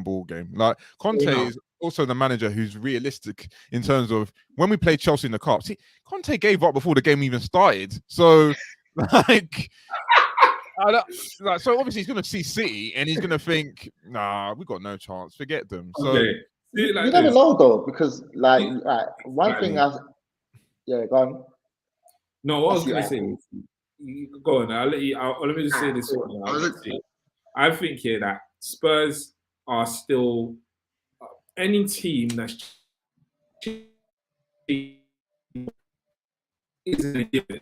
ball game. Like Conte is also the manager who's realistic in terms of when we played Chelsea in the cup. See, Conte gave up before the game even started. So like. So obviously he's going to see City and he's going to think, nah, we got no chance. Forget them. So you never know though, because one thing go on. No, what I was going to say, go on. Let me just say this. I think here that Spurs are still any team that's isn't a given.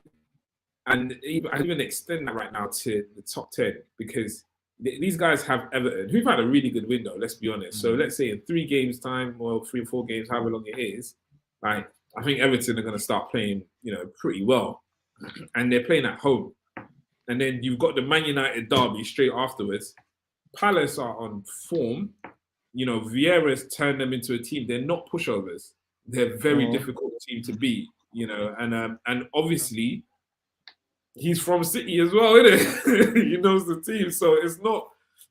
And I even extend that right now to the top 10 because these guys have Everton, who've had a really good window, let's be honest. So let's say in 3 games time or 3 or 4 games, however long it is, like I think Everton are going to start playing, pretty well. And they're playing at home. And then you've got the Man United derby straight afterwards. Palace are on form. Vieira's turned them into a team. They're not pushovers. They're a very difficult team to beat, and obviously he's from City as well, isn't it? He knows the team. So it's not,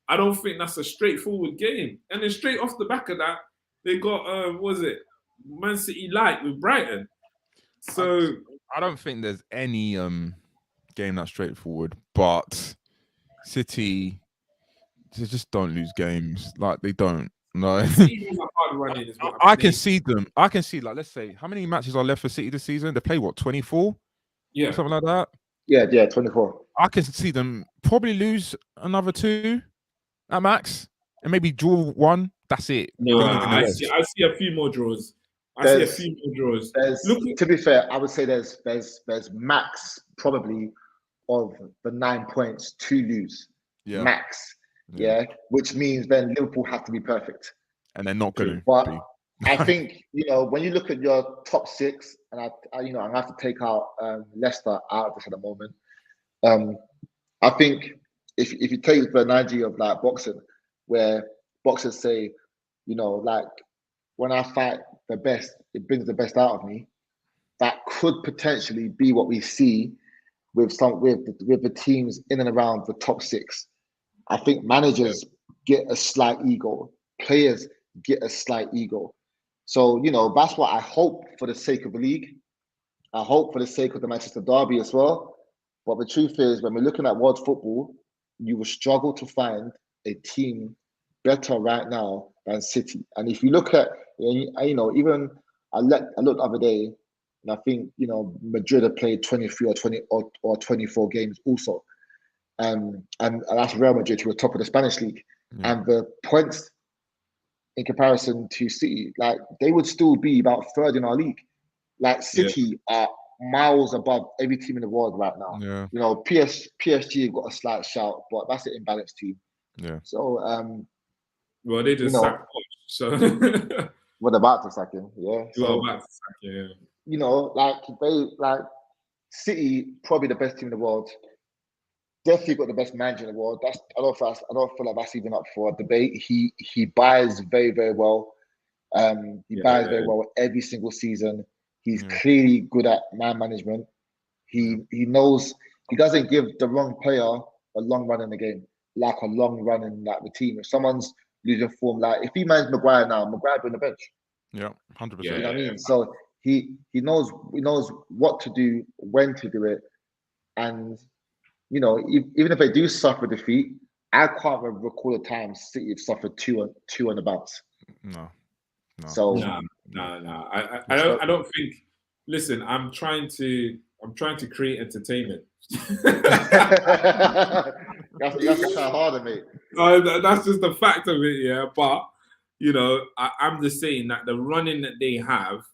I don't think that's a straightforward game. And then straight off the back of that, they got, Man City light with Brighton. So I don't think there's any game that's straightforward, but City, they just don't lose games. Like they don't. No. I can see them. I can see, like, let's say, how many matches are left for City this season? They play, 24? Yeah. Something like that? Yeah, 24. I can see them probably lose another 2 at max and maybe draw 1. That's it. No, I see a few more draws. To be fair, I would say there's max probably of the 9 points to lose. Yeah. Max. Yeah. Which means then Liverpool have to be perfect. And they're not going to. But I think, when you look at your top 6, and I'm going to have to take out Leicester out of this at the moment. I think if you take the analogy of like boxing, where boxers say, like when I fight the best, it brings the best out of me. That could potentially be what we see with the teams in and around the top 6. I think managers get a slight ego. Players get a slight ego. So, that's what I hope for the sake of the league. I hope for the sake of the Manchester Derby as well. But the truth is, when we're looking at world football, you will struggle to find a team better right now than City. And if you look at, even I looked the other day, and I think, Madrid have played 23 or 24 games also. And that's Real Madrid, who are top of the Spanish league. Yeah. And the points in comparison to City, like they would still be about third in our league. Like City are miles above every team in the world right now. Yeah. PSG have got a slight shout, but that's an imbalanced team. Yeah. So well, they just sacked Poch, so what about to sack him? Yeah. Well, about to sack him, yeah. City probably the best team in the world. Definitely got the best manager in the world. I don't feel like that's even up for a debate. He buys very, very well. He buys very well every single season. He's clearly good at man management. He knows he doesn't give the wrong player a long run in the game, like a long run in like the team. If someone's losing form, like if he managed Maguire now, Maguire be on the bench. Yeah, 100%. You know what I mean? So he knows what to do, when to do it, and even if they do suffer defeat, I can't recall a time City have suffered two on the bounce. No. So no. I don't think. Listen, I'm trying to create entertainment. you have to try harder, mate. That's just the fact of it, yeah. But I'm just saying that the running that they have,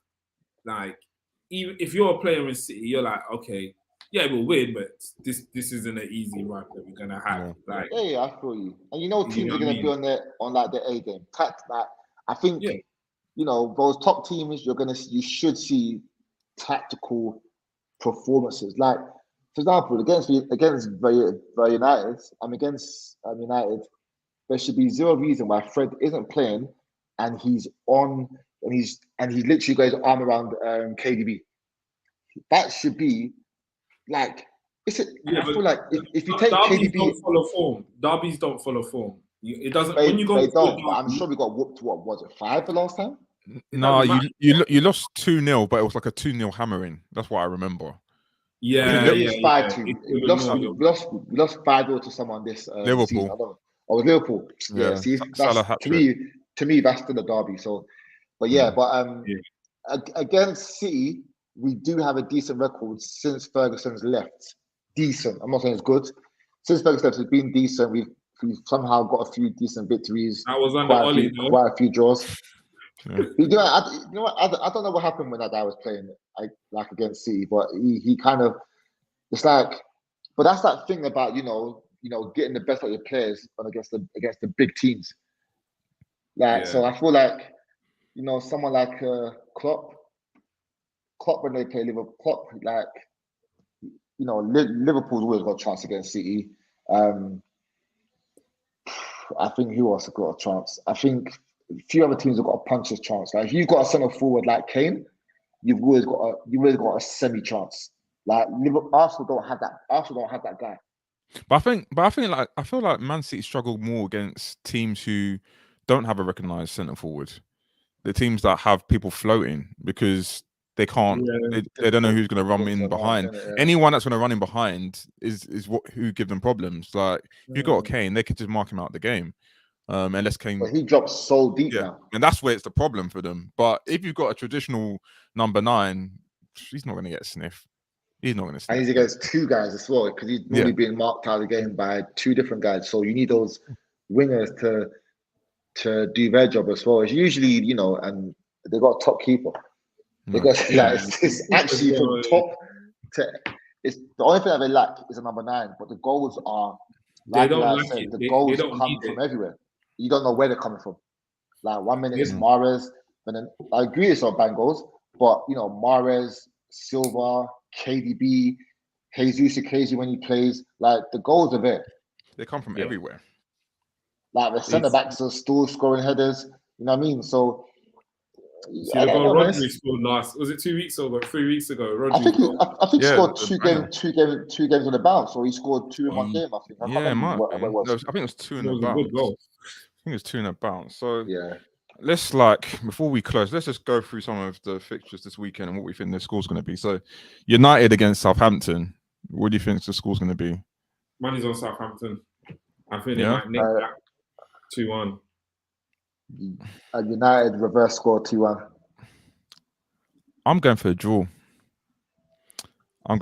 like, even if you're a player in City, you're like, okay, yeah, we'll win, but this isn't an easy run that we're gonna have. Like, yeah, I feel you. And teams are gonna be on their A game. I think those top teams, you should see tactical performances. Like, for example, against United, United, there should be zero reason why Fred isn't playing, and he's literally got his arm around KDB. That should be like. I feel like if you take derbies KDB, don't follow form. Derbies don't follow form. It doesn't. They, when you go, they don't. But I'm sure we got whooped. What was it? 5 the last time? No, you lost 2-0, but it was like a 2-0 hammering. That's what I remember. Yeah, we lost 5-0 to someone this Liverpool. season. I don't know. Oh, it was Liverpool. Yeah, see, that's, to me, that's still a derby. So, but against City, we do have a decent record since Ferguson's left. Decent. I'm not saying it's good. Since Ferguson left, it's been decent. We've somehow got a few decent victories. That was under Oli, quite a few draws. Yeah. I don't know what happened when that guy was playing like against City, but he kind of, it's like, but that's that thing about getting the best out of your players against the big teams. So I feel like someone like Klopp when they play Liverpool, Klopp, like Liverpool's always got a chance against City. I think who else has got a chance? I think a few other teams have got a puncher's chance. Like if you've got a centre forward like Kane, you've always got a semi chance. Like Arsenal don't have that guy. But I feel like Man City struggle more against teams who don't have a recognised centre forward. The teams that have people floating because they can't. They don't know who's going to run in behind. Anyone that's going to run in behind is who give them problems. Like if you got a Kane, they could just mark him out of the game. Unless Kane, but he drops so deep now, and that's where it's the problem for them. But if you've got a traditional number 9, he's not going to get sniff. He's not going to sniff. And he's against 2 guys as well because he's normally being marked out of the game by 2 different guys. So you need those wingers to do their job as well. It's usually and they got a top keeper. Because it's actually from top to. It's the only thing that they lack is a number 9, but the goals are. Like they don't like it. The goals come from everywhere. You don't know where they're coming from. Like 1 minute it's Mahrez, and then I agree it's not bang goals, but Mahrez, Silva, KDB, Jesus occasionally when he plays, like the goals are there. They come from everywhere. Like the centre backs are still scoring headers. You know what I mean? So. See, the goal Rodri scored last. Was it 2 weeks ago? 3 weeks ago? Rodri I think he scored two games on the bounce, or he scored 2 in one game. I think. I think it was 2 in a bounce. I think it was 2 in a bounce. So let's before we close, let's just go through some of the fixtures this weekend and what we think the score's going to be. So, United against Southampton. What do you think the score's going to be? Money's on Southampton. I think they Yeah? might nick that 2-1. United reverse score 2-1. I'm going for a draw. I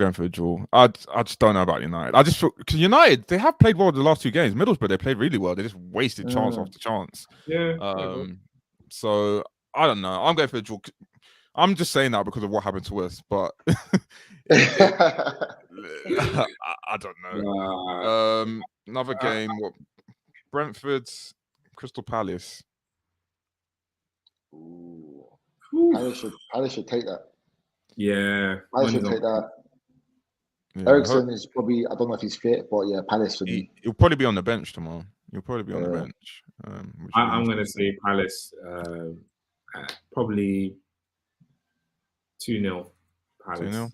just don't know about United. I just feel because United, they have played well the last 2 games. Middlesbrough, they played really well. They just wasted chance after chance. Yeah. So I don't know. I'm going for a draw. I'm just saying that because of what happened to us, but I don't know. Another game. What? Brentford's Crystal Palace. Ooh. Palace should take that. Yeah. Palace should take that. Yeah, Ericsson is probably, I don't know if he's fit, but yeah, Palace for me. He'll probably be on the bench tomorrow. He'll probably be on the bench. I'm going to say Palace, probably 2-0. Palace.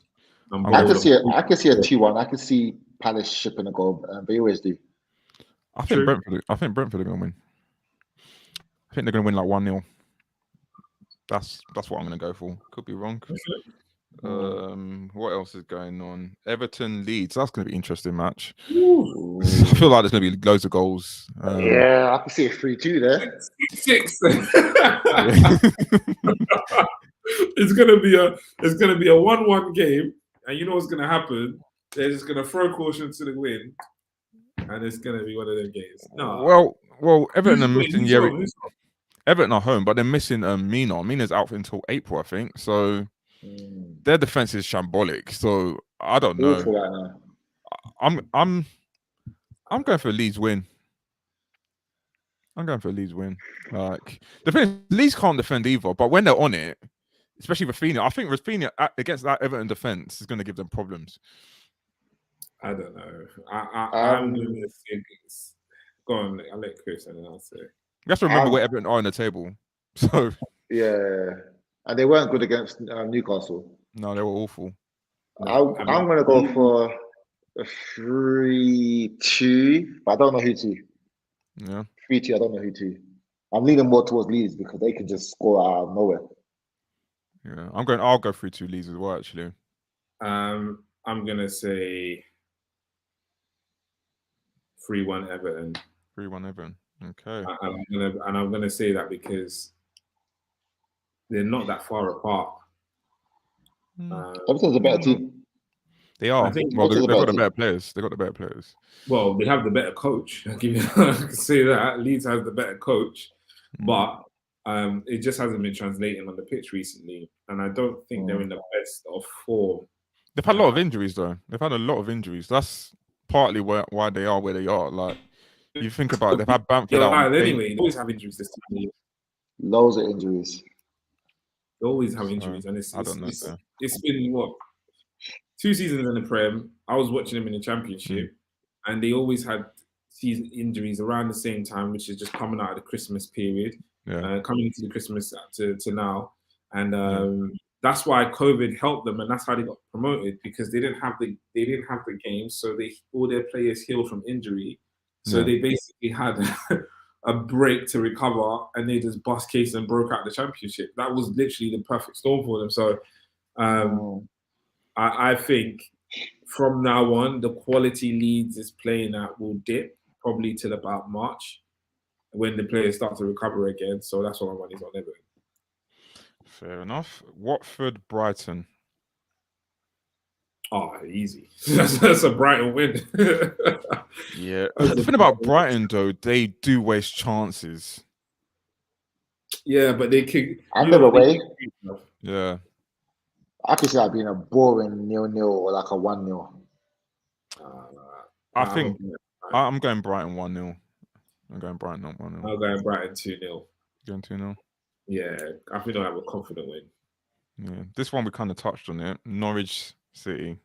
2-0. I can see a 2-1. I can see Palace shipping a goal, they always do. I think Brentford are going to win. I think they're going to win like 1-0. That's what I'm going to go for. Could be wrong. What else is going on? Everton Leeds. That's going to be an interesting match. I feel like there's going to be loads of goals. Yeah, I can see a 3-2 there. 6. It's gonna be a 1-1 game, and you know what's gonna happen? They're just gonna throw caution to the wind, and it's gonna be one of them games. No. Well, Everton are missing Everton are home, but they're missing Mina. Mina's out until April, I think. So their defense is shambolic. So I don't know. I'm going for a Leeds win. Like the thing is, Leeds can't defend either, but when they're on it, especially Rafinha, I think Rafinha against that Everton defense is going to give them problems. I don't know. I'm going to say this. Go on, I'll let Chris and then I'll say. You have to remember where Everton are in the table. So yeah, and they weren't good against Newcastle. No, they were awful. I'm going to go for a 3-2, but I don't know who to. Yeah. 3-2, I don't know who to. I'm leaning more towards Leeds because they can just score out of nowhere. Yeah, I'll go 3-2 Leeds as well, actually. I'm gonna say 3-1 Everton. 3-1 Everton. Okay. I'm gonna say that because they're not that far apart. Everton's a better team. They are. They've got the better players. They've got the better players. Well, they have the better coach. I can say that. Leeds has the better coach, but it just hasn't been translating on the pitch recently, and I don't think they're in the best of form. They've had a lot of injuries, though. They've had a lot of injuries. That's partly why they are where they are. Like, you think about it, they've had Bamford out. Anyway, they always have injuries this time of year. Loads of injuries. They always have injuries, and it's been what 2 seasons in the Prem. I was watching them in the Championship, and they always had season injuries around the same time, which is just coming out of the Christmas period, coming into the Christmas to now, and that's why COVID helped them, and that's how they got promoted because they didn't have the games, so all their players healed from injury, so they basically had a break to recover, and they just bust case and broke out the Championship. That was literally the perfect storm for them. So I think from now on, the quality Leeds is playing at will dip probably till about March when the players start to recover again. So that's what my money's on Everton. Fair enough. Watford, Brighton. Oh, easy. That's a Brighton win. Yeah. The thing about Brighton, though, they do waste chances. Yeah, but they kick. Under the way. Yeah. I could see that being a boring 0-0 or like a 1-0. I think I'm going Brighton 1-0. I'm going Brighton 1-0. I'm going Brighton 2-0. Going 2-0? Yeah, I think I'll have a confident win. Yeah, this one we kind of touched on it. Norwich City.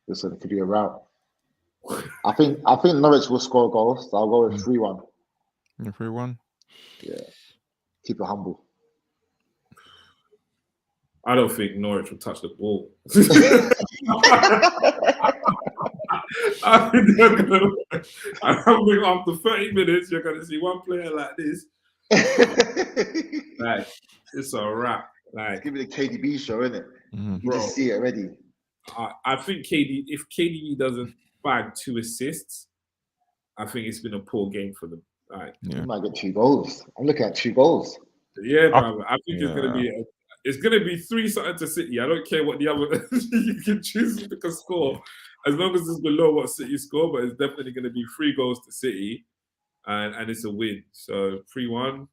Listen, it could be a rout. I think Norwich will score goals. So I'll go with 3-1. 3-1? Yeah. Keep it humble. I don't think Norwich will touch the ball. I think they're gonna. I think after 30 minutes, you're gonna see one player like this. Like it's a wrap. Like, Give me the KDB show, isn't it? Mhm. You just see it already. I think if KDB doesn't bag 2 assists, I think it's been a poor game for them. Like, You might get 2 goals. I'm looking at 2 goals. yeah, man. I think it's gonna be 3-0 to City. I don't care what the other you can choose who can score, as long as it's below what City score. But it's definitely gonna be 3 goals to City, and it's a win. So 3-1,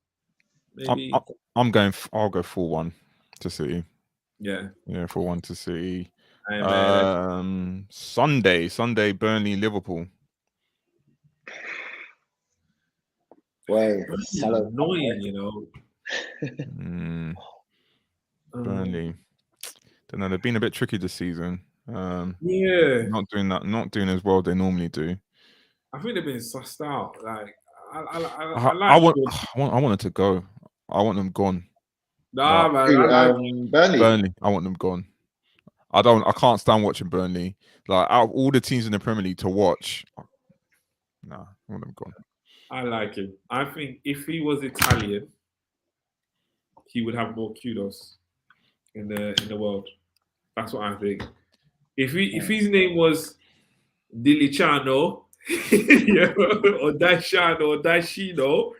maybe. I'll go 4-1 to City. Yeah, 4-1 to City. Sunday, Burnley, Liverpool. Boy, annoying, you know. Burnley. Don't know. They've been a bit tricky this season. Yeah, not doing as well they normally do. I think they've been sussed out. Like, I want it to go. I want them gone. Nah, man. Burnley. I want them gone. I can't stand watching Burnley. Like, out of all the teams in the Premier League to watch, nah, I want them gone. I like him. I think if he was Italian, he would have more kudos in the world. That's what I think. If his name was Diliciano, or Daishano or Daishino,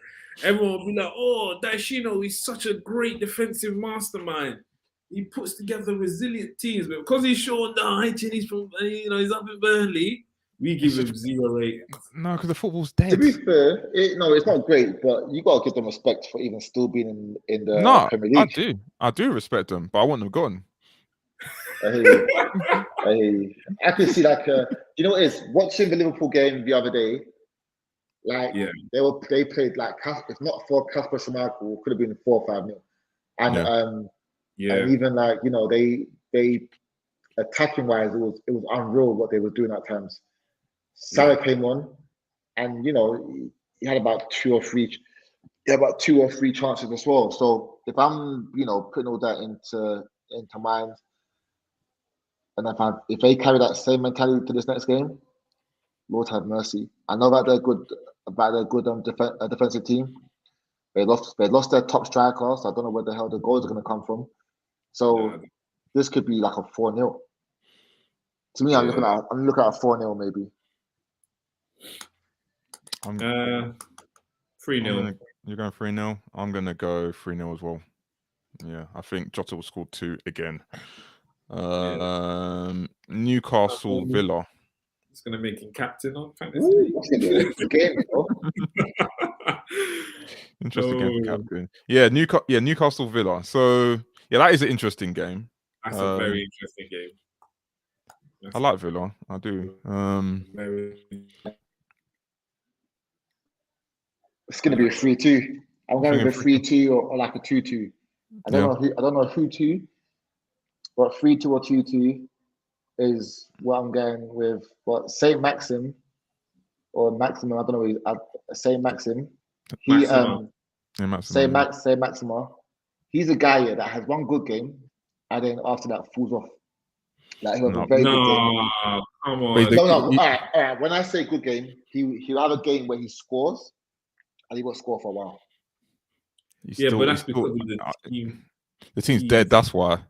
everyone would be like, "Oh, Daishino is such a great defensive mastermind. He puts together resilient teams." But because he's shown the height and he's from, he's up in Burnley, we give him 0 ratings. No, because the football's dead. To be fair, it's not great, but you got to give them respect for even still being in the Premier League. I do respect them, but I want them gone. I hear you. I can see you know what it is? Watching the Liverpool game the other day, they played like, if not for Kasper Schmeichel, it could have been 4 or 5-0. And and even they attacking wise, it was unreal what they were doing at times. Salah came on, and he had about 2 or 3 chances as well. So if I'm putting all that into mind, and if they carry that same mentality to this next game, Lord have mercy. I know that they're good defensive team. They lost their top striker, so I don't know where the hell the goals are going to come from. So this could be like a 4-0. To me, I'm looking at a 4-0 maybe. 3-0. You're going 3-0. I'm going to go 3-0 as well. Yeah, I think Jota will score 2 again. Newcastle Villa. It's going to make him captain on fantasy. That's going to be a good game, Interesting game for captain. Yeah, Newcastle Villa. So that is an interesting game. That's a very interesting game. I like Villa. I do. It's going to be a 3-2. I'm going with a 3-2 or like a 2-2. I don't know who to, but 3-2 or 2-2 is what I'm going with. But Saint Maxim or Maximum, I don't know. Saint Maxim. Saint Maxima. He's a guy that has one good game, and then after that falls off. Like he'll have a very good game. Come on. No. All right. When I say good game, he'll have a game where he scores, and he won't score for a while. But that's because of the team. The team's dead. That's why.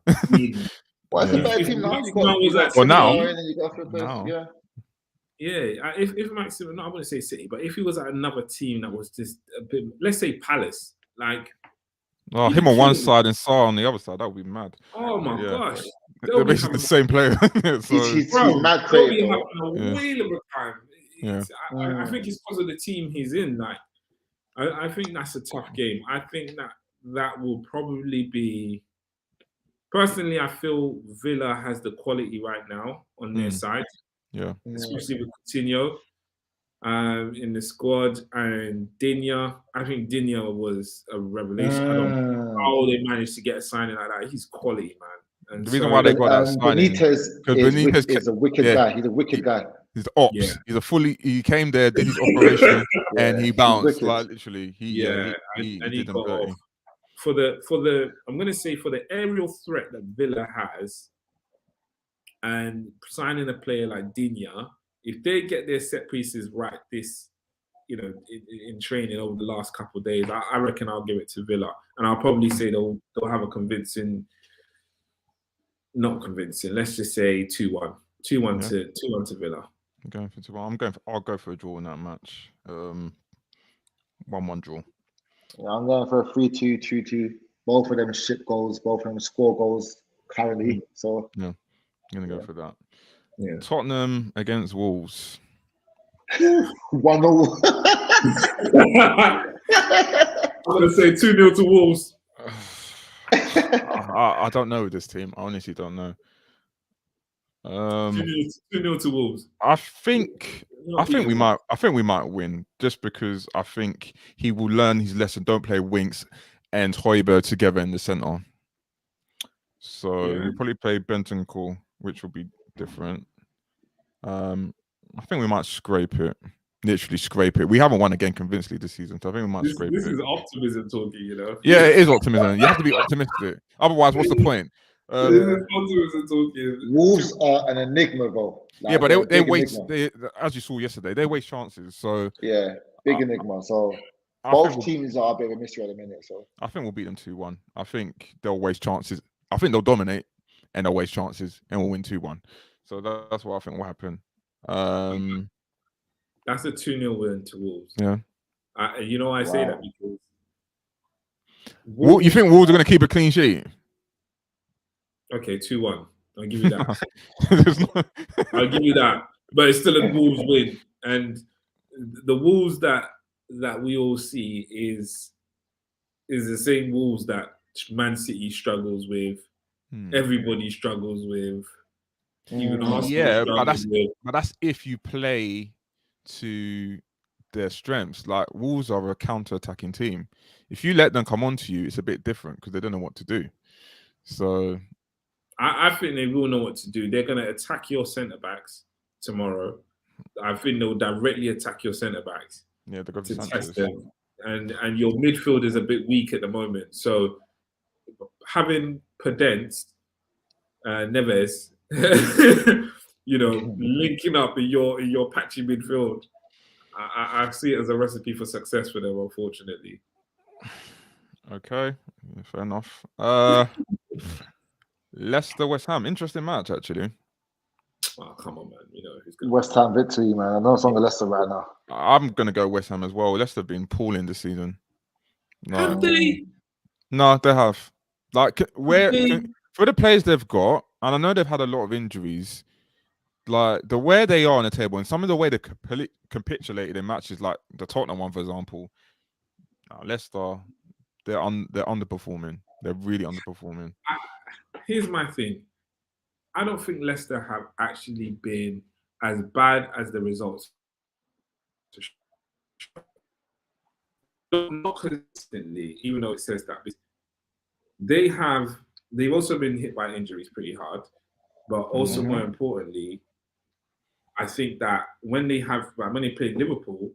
Well, it's a better team now. If Maxim, I wouldn't say City, but if he was at another team that was just a bit, let's say Palace, like. Him on one side and Sarr on the other side, that would be mad. Oh my gosh. They're basically the same player. He's mad crazy. Having a whale of a time. I think it's because of the team he's in. Like, I think that's a tough game. I think that will probably be. Personally, I feel Villa has the quality right now on their side. Yeah, especially with Coutinho in the squad, and Digne. I think Digne was a revelation. I don't know how they managed to get a signing like that. He's quality, man. And the reason why they got that signing Benitez is a wicked guy. He's a wicked guy. He's ops. Yeah. He came there, did his operation, and he bounced. Like literally, he did them dirty. For the I'm gonna say for the aerial threat that Villa has, and signing a player like Digne, if they get their set pieces right, in training over the last couple of days, I reckon I'll give it to Villa, and I'll probably say they'll have a convincing, not convincing. Let's just say 2-1, 2-1 to Villa. I'm going for 2-1. I'll go for a draw in that match. 1-1 draw. Yeah, I'm going for a 3-2, 2-2. Both of them ship goals. Both of them score goals currently. So yeah, I'm gonna go for that. Yeah. Tottenham against Wolves. 1-0. I'm gonna say 2-0 to Wolves. I don't know this team. I honestly don't know. 2-0 to Wolves. I think we might win, just because I think he will learn his lesson. Don't play Winks and Højbjerg together in the centre. So we'll probably play Bentancur, which will be different. I think we might scrape it. Literally scrape it. We haven't won again convincingly this season, so I think we might scrape it. This is optimism talking, you know. Yeah, it is optimism. You have to be optimistic. Otherwise, what's the point? This is optimism talking. Wolves are an enigma, bro. Like, yeah, but they waste. As you saw yesterday, they waste chances. So yeah, big enigma. So both teams are a bit of a mystery at the minute. So I think we'll beat them 2-1. I think they'll waste chances. I think they'll dominate and they'll waste chances and we'll win 2-1. So that's what I think will happen. That's a 2-0 win to Wolves. Yeah. I say that because you think Wolves are going to keep a clean sheet? Okay, 2-1. I'll give you that. I'll give you that. But it's still a Wolves win. And the Wolves that we all see is the same Wolves that Man City struggles with. Everybody struggles with. Even Arsenal but that's if you play to their strengths. Like, Wolves are a counter-attacking team. If you let them come onto you, it's a bit different because they don't know what to do. So I think they will know what to do. They're going to attack your centre-backs tomorrow. I think they'll directly attack your centre-backs to test them. And your midfield is a bit weak at the moment. So having Podence, Neves, linking up in your patchy midfield, I see it as a recipe for success for them, unfortunately. Okay, fair enough. Leicester West Ham, interesting match actually. Oh, come on, man! West Ham victory, man. I know it's on the Leicester right now. I'm gonna go West Ham as well. Leicester have been appalling this season. Have they? No, they have. Like, for the players they've got, and I know they've had a lot of injuries. Like, the way they are on the table, and some of the way they capitulated in matches, like the Tottenham one, for example. Leicester, they're underperforming. They're really underperforming. Here's my thing. I don't think Leicester have actually been as bad as the results. Not consistently, even though it says that. They've also been hit by injuries pretty hard, but also more importantly, I think that when they played Liverpool,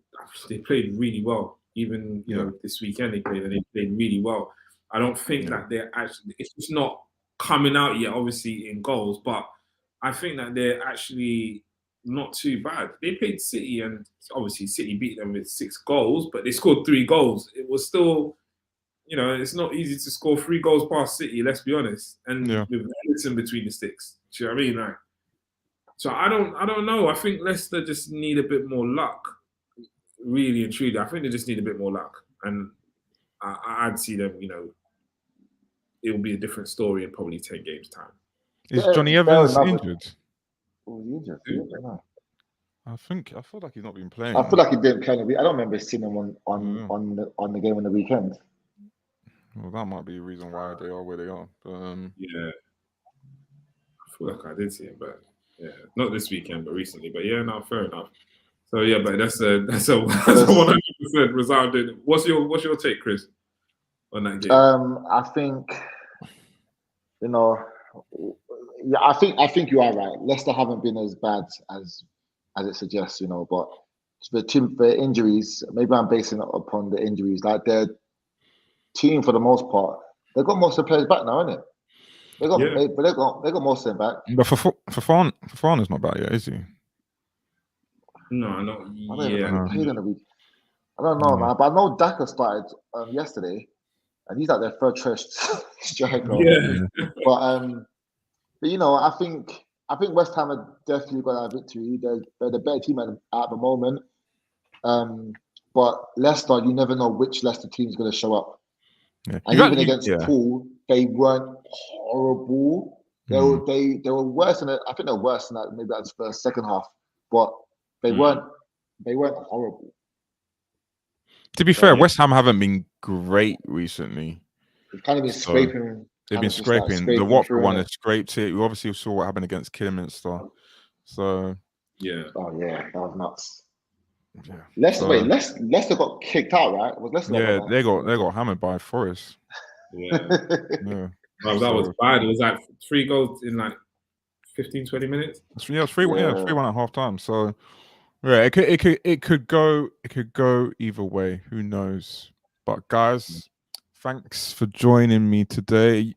they played really well. Even this weekend they played really well. I don't think that they're actually. It's just not coming out yet, obviously in goals, but I think that they're actually not too bad. They played City, and obviously City beat them with 6 goals, but they scored 3 goals. It was still, it's not easy to score 3 goals past City. Let's be honest, and with Henderson between the sticks. Do you know what I mean? Right. So I don't know. I think Leicester just need a bit more luck, really and truly. I think they just need a bit more luck, and I'd see them. It will be a different story in probably 10 games time. Is Johnny Evans injured? Injured. I feel like he's not been playing. I feel like he didn't play. I don't remember seeing him on the game on the weekend. Well, that might be a reason why they are where they are. Yeah, I feel like I did see him, but not this weekend, but recently. But fair enough. So but that's a 100% resounding. What's your take, Chris, on that game? I think, I think you are right. Leicester haven't been as bad as it suggests, but the injuries, maybe I'm basing it upon the injuries. Like, their team, for the most part, they've got most of the players back now, isn't it? They got most of them back. But Fafana is not bad yet, is he? No, not I don't even know yet. who played in the week. I don't know, man. But I know Daka started yesterday, and he's like their third choice striker. Yeah. But you know, I think West Ham are definitely got that victory. They're the better team at the moment. But Leicester, you never know which Leicester team is going to show up. Yeah. And even against Poole, they weren't horrible. They were worse than I think they're worse than that. Maybe that's the second half, but they weren't horrible. To be fair, West Ham haven't been great recently. They've kind of been scraping. They've been scraping. The Watford one has scraped it. We obviously saw what happened against Kidderminster. So yeah. Oh yeah, that was nuts. Yeah. Leicester got kicked out, right? Was Leicester? Yeah, they got hammered by Forest. Yeah. Yeah. Well, that was bad. It was like 3 goals in like 15, 20 minutes. Yeah, it was 3-1 at half time. So yeah, it could go either way. Who knows? But guys, thanks for joining me today.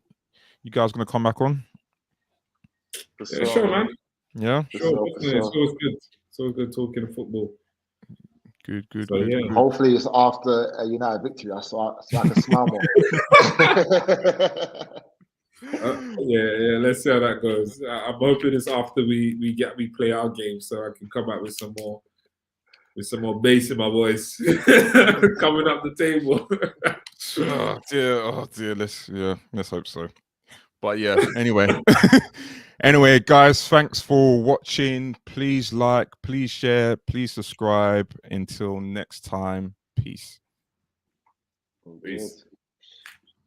You guys gonna come back on? Yeah, sure, man. Yeah, sure. It's always good. It's always good talking football. Good. Yeah. Hopefully, it's after a United victory. So I can smile more. Yeah. Let's see how that goes. I'm hoping it's after we play our game, so I can come back with some more bass in my voice coming up the table. Oh dear. Let's hope so. But yeah, anyway, guys, thanks for watching. Please like, please share, please subscribe. Until next time, peace. Peace.